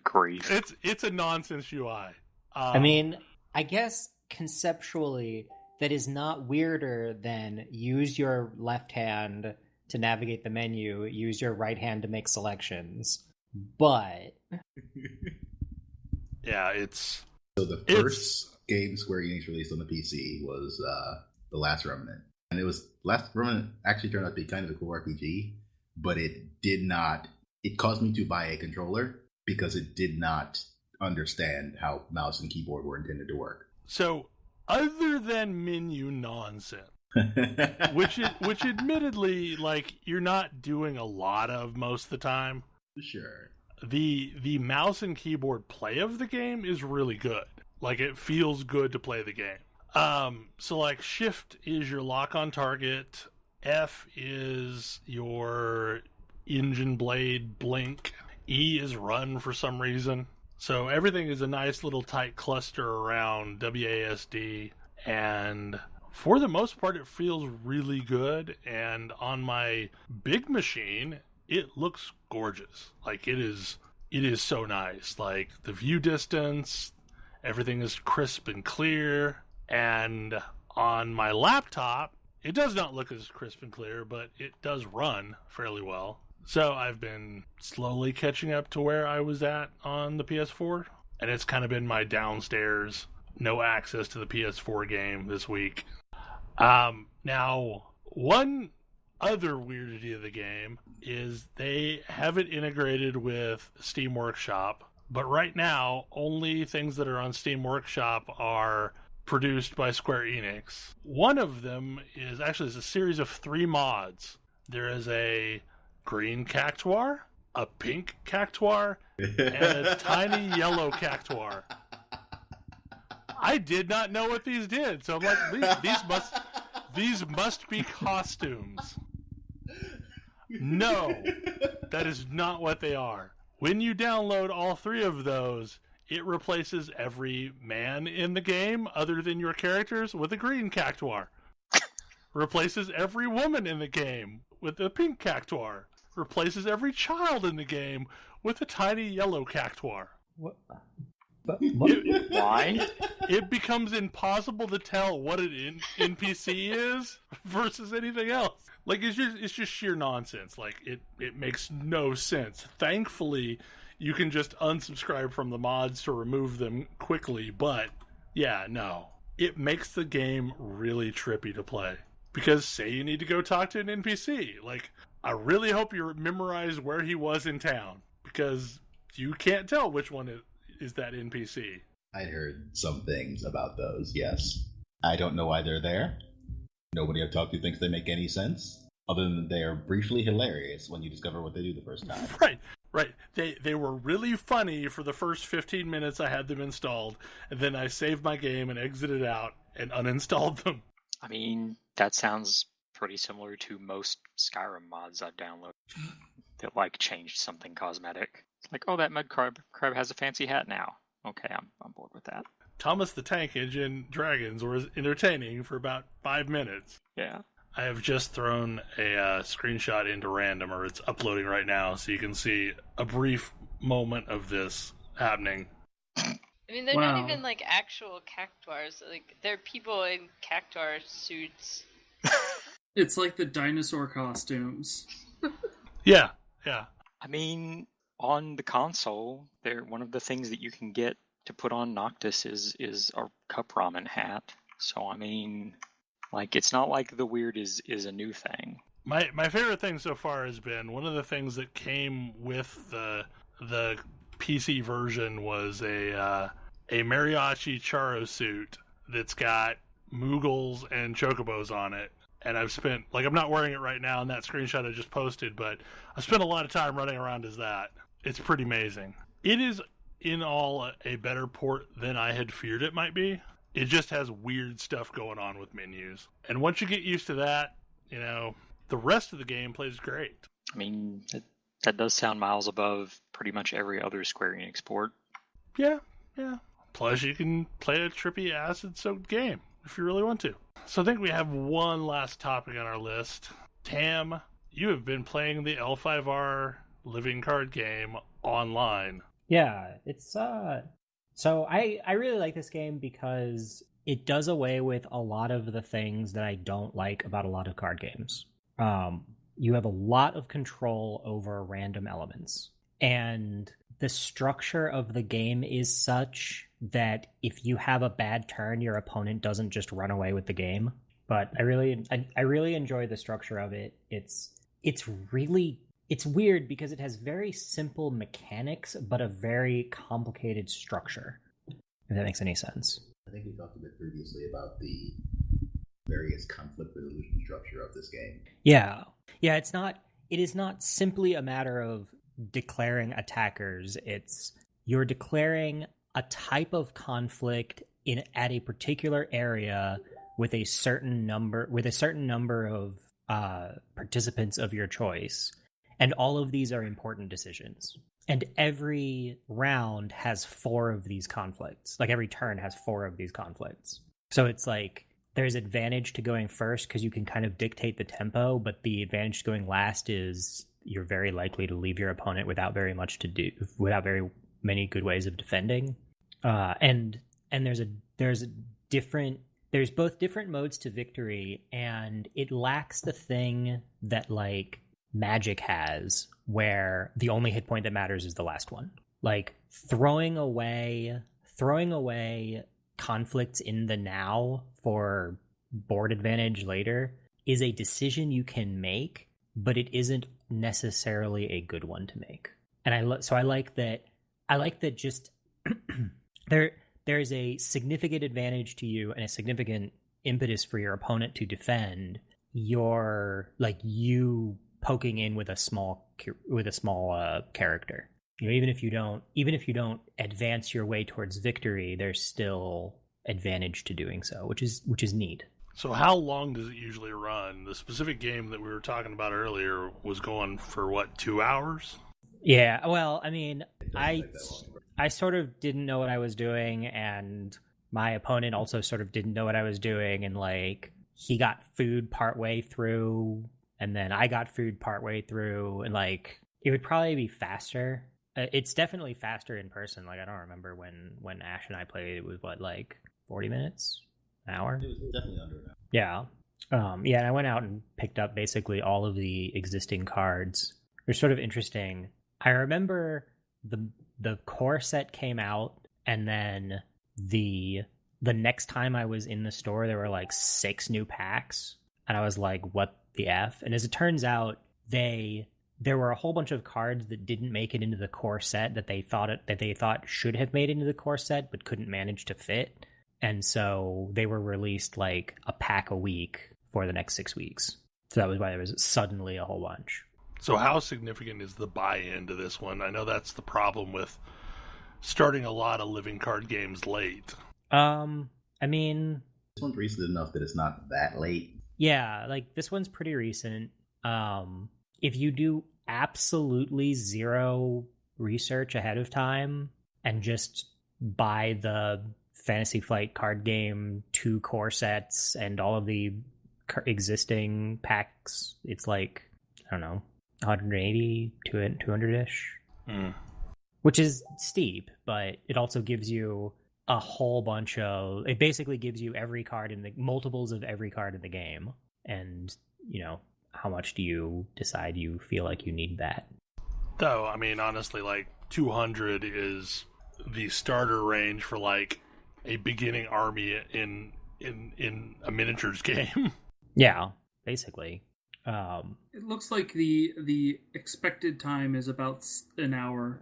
Grief. It's a nonsense UI. I mean, I guess conceptually that is not weirder than use your left hand to navigate the menu, use your right hand to make selections. But yeah, so the first game Square Enix released on the PC was The Last Remnant. And Last Remnant actually turned out to be kind of a cool RPG, but it caused me to buy a controller because it did not understand how mouse and keyboard were intended to work. So, other than menu nonsense, which admittedly, like, you're not doing a lot of most of the time. Sure. The mouse and keyboard play of the game is really good. Like, it feels good to play the game. So, like, Shift is your lock on target. F is your engine blade blink. E is run for some reason. So everything is a nice little tight cluster around WASD, and for the most part it feels really good. And on my big machine it looks gorgeous. Like, it is so nice. Like, the view distance, everything is crisp and clear. And on my laptop it does not look as crisp and clear, but it does run fairly well. So I've been slowly catching up to where I was at on the PS4, and it's kind of been my downstairs, no access to the PS4 game this week. Now, one other weirdity of the game is they have it integrated with Steam Workshop, but right now, only things that are on Steam Workshop are produced by Square Enix. One of them is actually a series of 3 mods. There is a green Cactuar, a pink Cactuar, and a tiny yellow Cactuar. I did not know what these did, so I'm like, these must be costumes. No, that is not what they are. When you download all 3 of those, it replaces every man in the game other than your characters with a green Cactuar. Replaces every woman in the game with a pink Cactuar. Replaces every child in the game with a tiny yellow Cactuar. What? Why? It becomes impossible to tell what an NPC is versus anything else. Like, it's just sheer nonsense. Like, it makes no sense. Thankfully, you can just unsubscribe from the mods to remove them quickly, but yeah, no. It makes the game really trippy to play. Because say you need to go talk to an NPC, like, I really hope you memorize where he was in town, because you can't tell which one is that NPC. I'd heard some things about those, yes. I don't know why they're there. Nobody I've talked to thinks they make any sense, other than they are briefly hilarious when you discover what they do the first time. Right. They were really funny for the first 15 minutes I had them installed, and then I saved my game and exited out and uninstalled them. I mean, that sounds pretty similar to most Skyrim mods I've downloaded that, like, changed something cosmetic. It's like, oh, that mud crab has a fancy hat now. Okay, I'm bored with that. Thomas the Tank Engine Dragons was entertaining for about 5 minutes. Yeah. I have just thrown a screenshot into random, or it's uploading right now, so you can see a brief moment of this happening. I mean, they're not even, like, actual Cactuars. Like, they're people in Cactuar suits. It's like the dinosaur costumes. Yeah. I mean, on the console, one of the things that you can get to put on Noctis is a cup ramen hat. So, I mean, like, it's not like the weird is a new thing. My favorite thing so far has been one of the things that came with the PC version was a mariachi charo suit that's got Moogles and Chocobos on it. And I've spent, like, I'm not wearing it right now in that screenshot I just posted, but I spent a lot of time running around as that. It's pretty amazing. It is, in all, a better port than I had feared it might be. It just has weird stuff going on with menus. And once you get used to that, you know, the rest of the game plays great. I mean, that does sound miles above pretty much every other Square Enix port. Yeah. Plus, you can play a trippy acid-soaked game if you really want to. So I think we have one last topic on our list. Tam, you have been playing the L5R living card game online. Yeah, it's so I really like this game because it does away with a lot of the things that I don't like about a lot of card games. You have a lot of control over random elements, and the structure of the game is such that if you have a bad turn, your opponent doesn't just run away with the game. But I really enjoy the structure of it. It's weird because it has very simple mechanics, but a very complicated structure. If that makes any sense. I think we talked a bit previously about the various conflict resolution structure of this game. Yeah. It is not simply a matter of declaring attackers. You're declaring a type of conflict at a particular area with a certain number of participants of your choice. And all of these are important decisions. And every round has 4 of these conflicts. Like, every turn has 4 of these conflicts. So it's like, there's advantage to going first because you can kind of dictate the tempo, but the advantage to going last is you're very likely to leave your opponent without very many good ways of defending. And there's both different modes to victory, and it lacks the thing that, like, Magic has, where the only hit point that matters is the last one. Like, throwing away conflicts in the now for board advantage later is a decision you can make, but it isn't necessarily a good one to make. And I like that just there's a significant advantage to you and a significant impetus for your opponent to defend. You poking in with a small character. You know, even if you don't advance your way towards victory, there's still advantage to doing so, which is neat. So how long does it usually run? The specific game that we were talking about earlier was going for what, 2 hours? Yeah, well, I mean, I sort of didn't know what I was doing, and my opponent also sort of didn't know what I was doing, and, like, he got food partway through, and then I got food partway through, and, like, it would probably be faster. It's definitely faster in person. Like, I don't remember when Ash and I played, it was, what, like, 40 minutes? An hour? It was definitely under an hour. Yeah. Yeah, and I went out and picked up basically all of the existing cards. They're sort of interesting. I remember the core set came out, and then the next time I was in the store, there were like 6 new packs, and I was like, "What the f?" And as it turns out, there were a whole bunch of cards that didn't make it into the core set that they thought should have made it into the core set but couldn't manage to fit, and so they were released like a pack a week for the next 6 weeks. So that was why there was suddenly a whole bunch. So how significant is the buy-in to this one? I know that's the problem with starting a lot of living card games late. I mean, this one's recent enough that it's not that late. Yeah, like this one's pretty recent. If you do absolutely zero research ahead of time and just buy the Fantasy Flight card game 2 core sets and all of the existing packs, it's like, I don't know, 180 to 200-ish. Which is steep, but it also gives you a whole bunch of... It basically gives you every card in the... multiples of every card in the game. And, you know, how much do you decide you feel like you need that? Though, I mean, honestly, like, 200 is the starter range for, like, a beginning army in a miniatures game. Yeah, basically. It looks like the expected time is about an hour.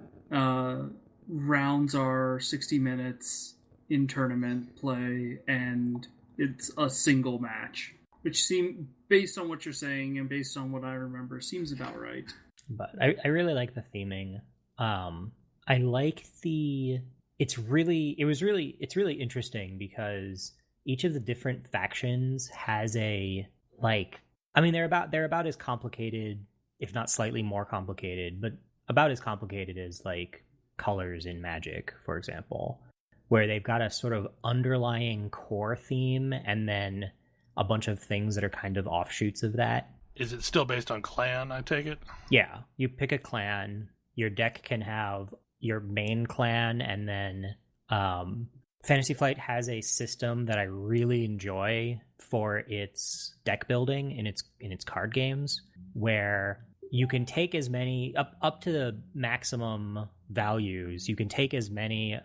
Rounds are 60 minutes in tournament play, and it's a single match, which seem, based on what you're saying and based on what I remember, seems about right. But I really like the theming. I like the... It's really interesting because each of the different factions has a, like... I mean, they're about as complicated, if not slightly more complicated, but about as complicated as, like, colors in Magic, for example, where they've got a sort of underlying core theme and then a bunch of things that are kind of offshoots of that. Is it still based on clan, I take it? Yeah. You pick a clan. Your deck can have your main clan, and then Fantasy Flight has a system that I really enjoy for its deck building in its card games, where you can take as many up to the maximum values. You can take as many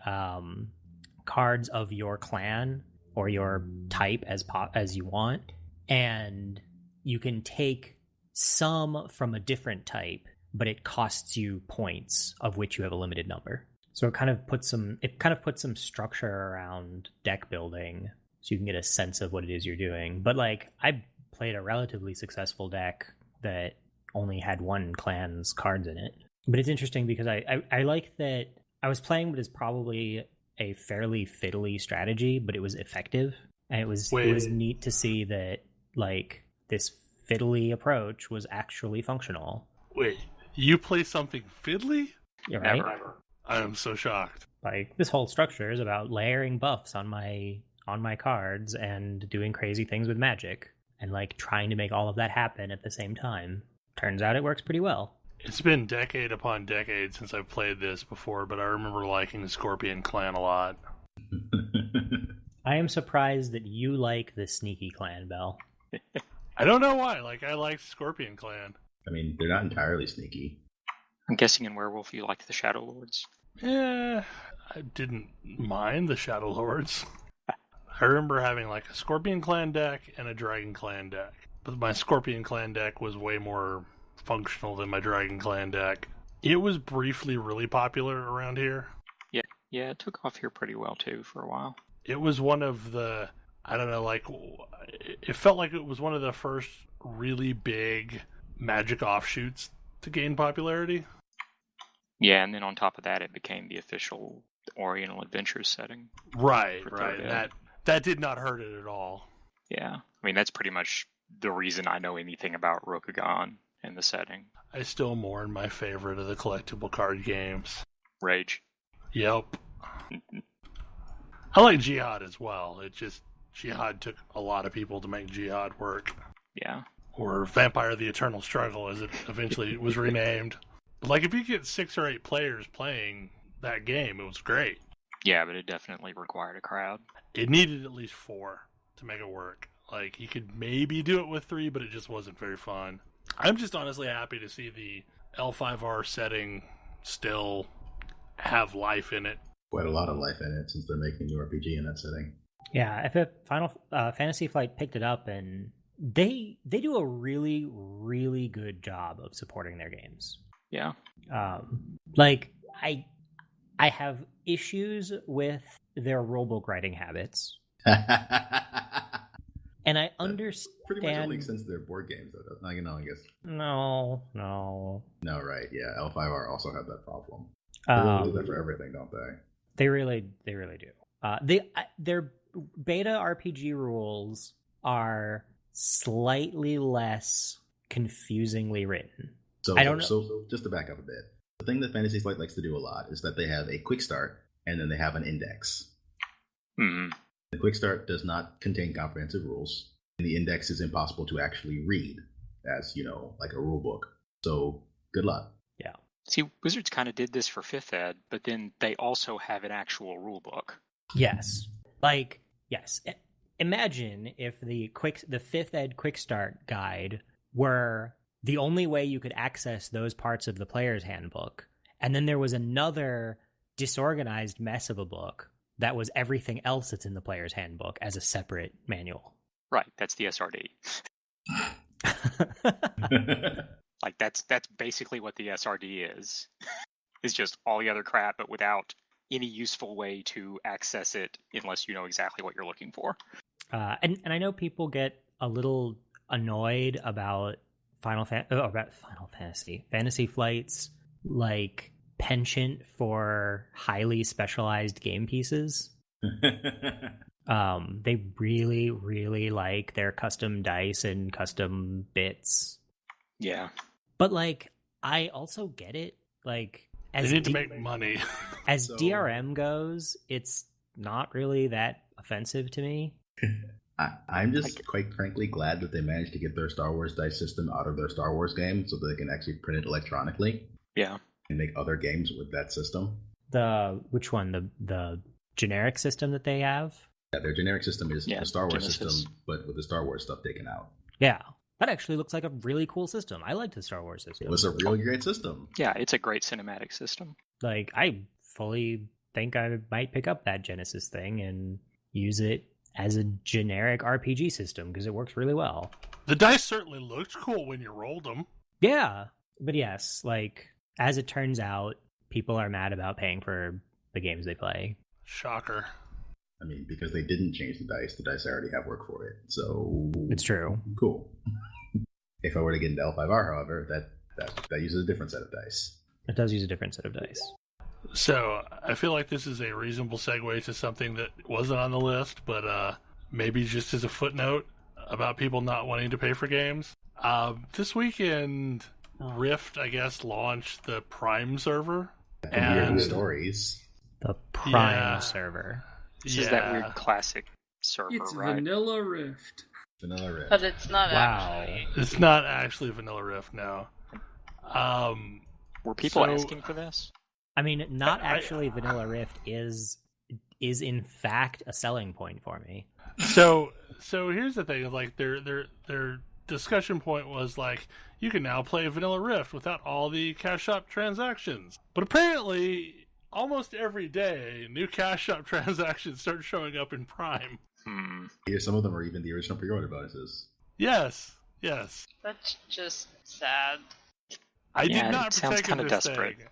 cards of your clan or your type as you want, and you can take some from a different type, but it costs you points, of which you have a limited number. So it kind of puts some structure around deck building, so you can get a sense of what it is you're doing. But like, I played a relatively successful deck that only had 1 clan's cards in it. But it's interesting because I like that I was playing what is probably a fairly fiddly strategy, but it was effective, and it was neat to see that, like, this fiddly approach was actually functional. Wait, you play something fiddly? You're right. Never. I am so shocked. Like, this whole structure is about layering buffs on my cards and doing crazy things with magic, and like trying to make all of that happen at the same time. Turns out it works pretty well. It's been decade upon decade since I've played this before, but I remember liking the Scorpion Clan a lot. I am surprised that you like the Sneaky Clan, Bel. I don't know why. Like, I like Scorpion Clan. I mean, they're not entirely sneaky. I'm guessing in Werewolf you like the Shadow Lords. Yeah, I didn't mind the Shadow Lords. I remember having like a Scorpion Clan deck and a Dragon Clan deck. But my Scorpion Clan deck was way more functional than my Dragon Clan deck. It was briefly really popular around here. Yeah, it took off here pretty well too for a while. It was one of the, I don't know, like, it felt like it was one of the first really big Magic offshoots to gain popularity. Yeah, and then on top of that, it became the official Oriental Adventures setting. Right. Ed. That did not hurt it at all. Yeah, I mean, that's pretty much the reason I know anything about Rokugan and the setting. I still mourn my favorite of the collectible card games. Rage. Yep. I like Jihad as well. It just, Jihad took a lot of people to make Jihad work. Yeah. Or Vampire the Eternal Struggle, as it eventually was renamed. But like, if you get 6 or 8 players playing that game, it was great. Yeah, but it definitely required a crowd. It needed at least 4 to make it work. Like, you could maybe do it with 3, but it just wasn't very fun. I'm just honestly happy to see the L5R setting still have life in it. Quite a lot of life in it since they're making a new RPG in that setting. Yeah, if Final Fantasy Flight picked it up, and they do a really, really good job of supporting their games. Yeah. Like, I have issues with their rulebook writing habits. And I understand... Pretty much only since they're board games, though. I guess. No, right. Yeah, L5R also had that problem. They really do that for everything, don't they? They really do. Their beta RPG rules are slightly less confusingly written. So, I don't know. So just to back up a bit, the thing that Fantasy Flight likes to do a lot is that they have a quick start and then they have an index. Mm-hmm. The quick start does not contain comprehensive rules, and the index is impossible to actually read as, like a rule book. So good luck. Yeah. See, Wizards kind of did this for 5th Ed, but then they also have an actual rule book. Yes. Yes. Imagine if the 5th Ed Quick Start guide were the only way you could access those parts of the player's handbook, and then there was another disorganized mess of a book that was everything else that's in the player's handbook as a separate manual. Right, that's the SRD. Like, that's basically what the SRD is. It's just all the other crap, but without any useful way to access it unless you know exactly what you're looking for. And I know people get a little annoyed about Fantasy Flight's like penchant for highly specialized game pieces. They really, really like their custom dice and custom bits. Yeah. But like, I also get it. Like, as they need to make money. As DRM goes, it's not really that offensive to me. I'm just quite frankly glad that they managed to get their Star Wars dice system out of their Star Wars game so that they can actually print it electronically. Yeah. And make other games with that system. Which one? The generic system that they have? Yeah, their generic system is the Star Wars Genesis system, but with the Star Wars stuff taken out. Yeah. That actually looks like a really cool system. I liked the Star Wars system. It was a really great system. Yeah, it's a great cinematic system. Like, I fully think I might pick up that Genesis thing and use it as a generic RPG system because it works really well. The dice certainly looked cool when you rolled them. Yeah. But yes, like, as it turns out, people are mad about paying for the games they play. Shocker. I mean, because they didn't change the dice already have work for it. So it's true. Cool. If I were to get into L5R, however, that uses a different set of dice. It does use a different set of dice. So I feel like this is a reasonable segue to something that wasn't on the list, but maybe just as a footnote about people not wanting to pay for games. This weekend, Rift, I guess, launched the Prime server. And stories. The Prime server. This is that weird classic server, it's right? Vanilla Rift. Vanilla Rift. But it's not actually. It's not actually Vanilla Rift, no. Were people asking for this? I mean, not actually Vanilla Rift is in fact a selling point for me. So here's the thing: like their discussion point was like, you can now play Vanilla Rift without all the cash shop transactions. But apparently, almost every day, new cash shop transactions start showing up in Prime. Yeah, some of them are even the original pre-order bonuses. Yes. That's just sad. I did not sounds partake kind in of this desperate. thing.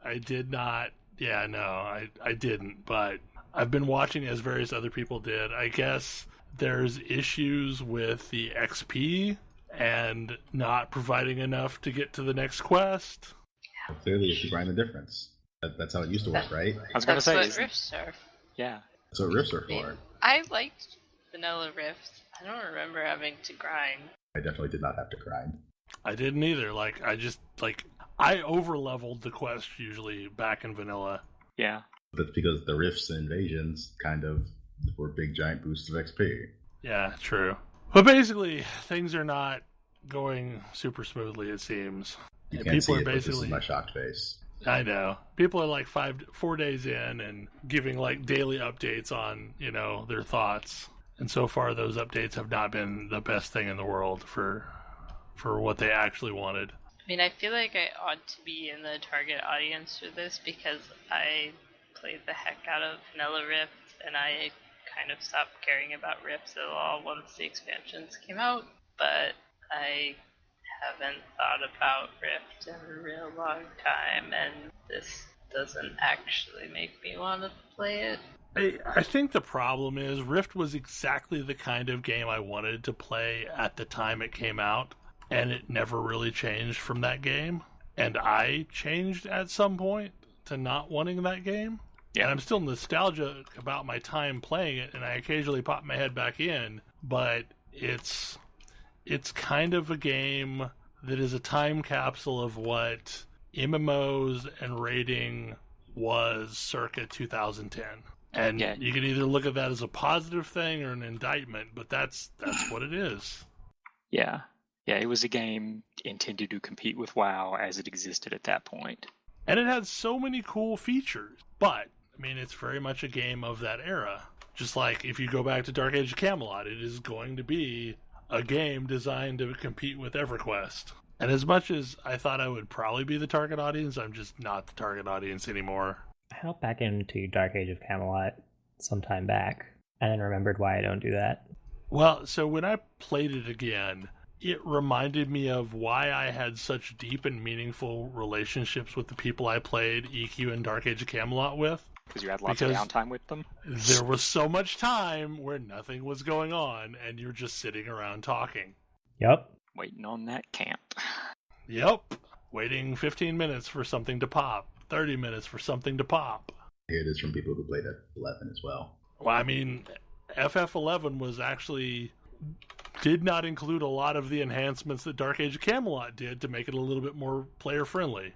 I did not. Yeah, no, I didn't. But I've been watching as various other people did. I guess there's issues with the XP and not providing enough to get to the next quest. Well, clearly, if you grind the difference. That's how it used to work, right? I was going to say, That's what Rifts are. Yeah. That's what Rifts are for. I liked Vanilla Rift. I don't remember having to grind. I definitely did not have to grind. I didn't either. I over-leveled the quest usually back in Vanilla. Yeah. That's because the Rifts and Invasions kind of were big giant boosts of XP. Yeah, true. But basically, things are not going super smoothly, it seems. You And can't see people are it, but this is basically... my shocked face. I know. People are like 4 days in and giving like daily updates on, their thoughts. And so far, those updates have not been the best thing in the world for what they actually wanted. I mean, I feel like I ought to be in the target audience for this because I played the heck out of Vanilla Rift, and I kind of stopped caring about Rift at all once the expansions came out, but I haven't thought about Rift in a real long time, and this doesn't actually make me want to play it. I think the problem is Rift was exactly the kind of game I wanted to play at the time it came out, and it never really changed from that game. And I changed at some point to not wanting that game. Yeah. And I'm still nostalgic about my time playing it, and I occasionally pop my head back in, but it's kind of a game that is a time capsule of what MMOs and raiding was circa 2010. And you can either look at that as a positive thing or an indictment, but that's what it is. Yeah. Yeah, it was a game intended to compete with WoW as it existed at that point. And it had so many cool features. But, I mean, it's very much a game of that era. Just like if you go back to Dark Age of Camelot, it is going to be a game designed to compete with EverQuest. And as much as I thought I would probably be the target audience, I'm just not the target audience anymore. I hopped back into Dark Age of Camelot some time back, and then remembered why I don't do that. Well, so when I played it again, it reminded me of why I had such deep and meaningful relationships with the people I played EQ and Dark Age of Camelot with. Because you had lots of downtime with them? There was so much time where nothing was going on, and you're just sitting around talking. Yep. Waiting on that camp. Yep. Waiting 15 minutes for something to pop. 30 minutes for something to pop. I hear this from people who played at 11 as well. Well, I mean, FF11 was actually... did not include a lot of the enhancements that Dark Age of Camelot did to make it a little bit more player-friendly.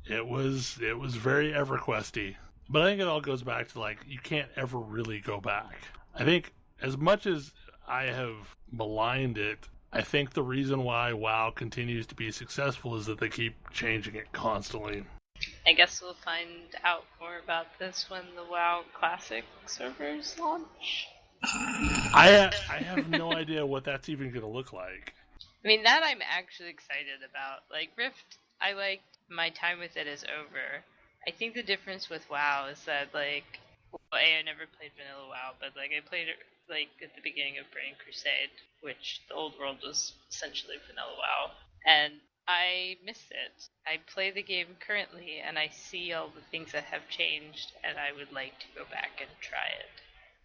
It was very EverQuest-y. But I think it all goes back to, like, you can't ever really go back. I think, as much as I have maligned it, I think the reason why WoW continues to be successful is that they keep changing it constantly. I guess we'll find out more about this when the WoW Classic servers launch. I have no idea what that's even going to look like. I mean, that I'm actually excited about. Like, Rift, I like my time with it is over. I think the difference with WoW is that, like, I never played Vanilla WoW, but, like, I played it, like, at the beginning of Burning Crusade, which the old world was essentially Vanilla WoW. And I miss it. I play the game currently, and I see all the things that have changed, and I would like to go back and try it.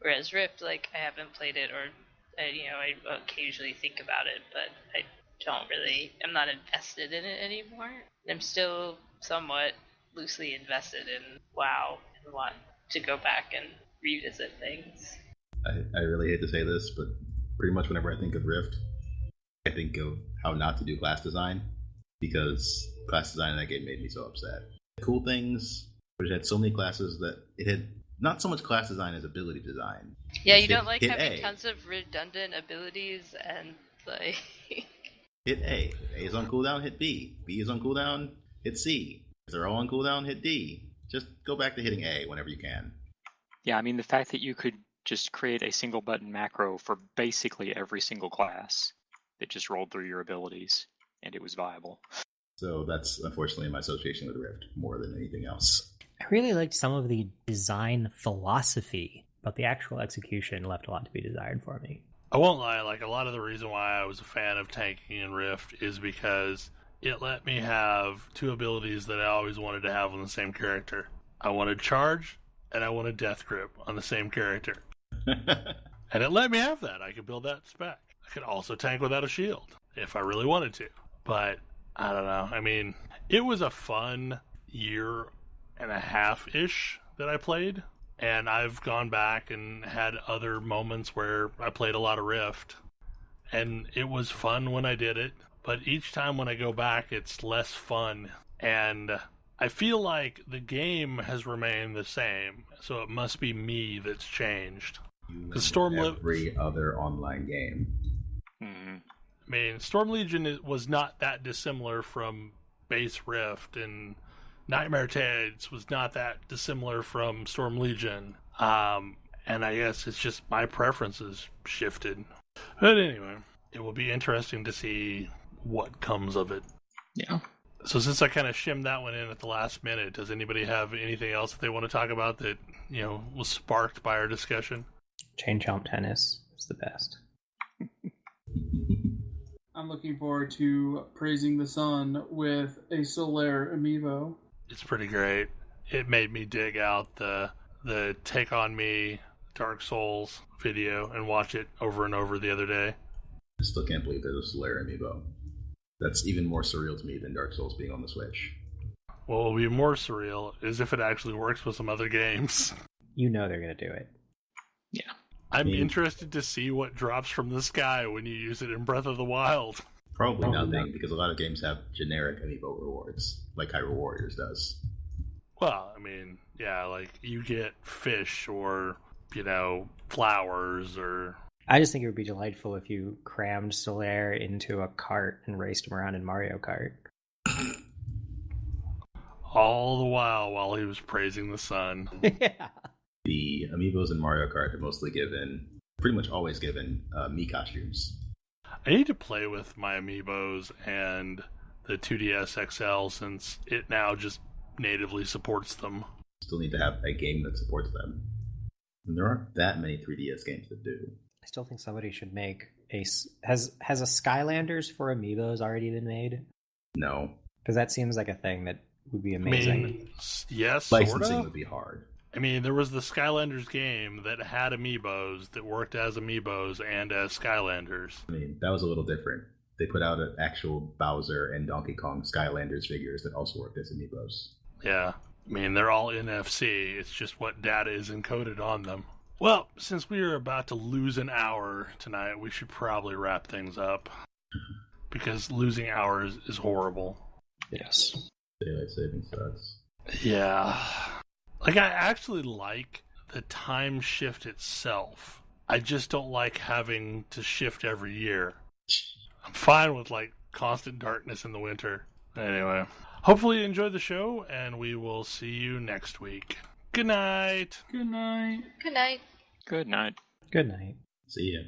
Whereas Rift, like, I haven't played it, or, I occasionally think about it, but I'm not invested in it anymore. I'm still somewhat loosely invested in WoW and want to go back and revisit things. I really hate to say this, but pretty much whenever I think of Rift, I think of how not to do class design, because class design in that game made me so upset. Cool things, but it had so many classes that it had not so much class design as ability design. Yeah, you don't like having tons of redundant abilities and, like... Hit A. A is on cooldown, hit B. B is on cooldown, hit C. If they're all on cooldown, hit D. Just go back to hitting A whenever you can. Yeah, I mean, the fact that you could just create a single button macro for basically every single class that just rolled through your abilities, and it was viable. So that's unfortunately my association with Rift more than anything else. I really liked some of the design philosophy, but the actual execution left a lot to be desired for me. I won't lie, like, a lot of the reason why I was a fan of tanking in Rift is because it let me have two abilities that I always wanted to have on the same character. I wanted Charge, and I wanted Death Grip on the same character. And it let me have that. I could build that spec. I could also tank without a shield, if I really wanted to. But, I don't know. I mean, it was a fun year and a half-ish that I played. And I've gone back and had other moments where I played a lot of Rift. And it was fun when I did it. But each time when I go back, it's less fun. And I feel like the game has remained the same. So it must be me that's changed. Every other online game. I mean, Storm Legion was not that dissimilar from base Rift, and Nightmare Tales was not that dissimilar from Storm Legion. And I guess it's just my preferences shifted. But anyway, it will be interesting to see what comes of it. Yeah. So since I kind of shimmed that one in at the last minute, does anybody have anything else that they want to talk about that, was sparked by our discussion? Chain chomp tennis is the best. I'm looking forward to praising the sun with a Solaire amiibo. It's pretty great. It made me dig out the Take On Me Dark Souls video and watch it over and over the other day. I still can't believe there's a Solaire amiibo. That's even more surreal to me than Dark Souls being on the Switch. What will be more surreal is if it actually works with some other games. You know they're going to do it. Yeah. I'm interested to see what drops from the sky when you use it in Breath of the Wild. Probably nothing, because a lot of games have generic amiibo rewards, like Hyrule Warriors does. Well, I mean, yeah, like you get fish or, flowers or... I just think it would be delightful if you crammed Solaire into a cart and raced him around in Mario Kart. All the while he was praising the sun. Yeah. The amiibos in Mario Kart have pretty much always given Mii costumes. I need to play with my amiibos and the 2DS XL since it now just natively supports them. Still need to have a game that supports them. And there aren't that many 3DS games that do. I still think somebody should make has a Skylanders for amiibos already been made? No. Because that seems like a thing that would be amazing. I mean, yes, licensing would be hard. I mean, there was the Skylanders game that had amiibos that worked as amiibos and as Skylanders. I mean, that was a little different. They put out an actual Bowser and Donkey Kong Skylanders figures that also worked as amiibos. Yeah. I mean, they're all NFC. It's just what data is encoded on them. Well, since we are about to lose an hour tonight, we should probably wrap things up. Because losing hours is horrible. Yes. Daylight savings sucks. Yeah. Like, I actually like the time shift itself. I just don't like having to shift every year. I'm fine with, constant darkness in the winter. Anyway, hopefully you enjoyed the show, and we will see you next week. Good night. Good night. Good night. Good night. Good night. See ya.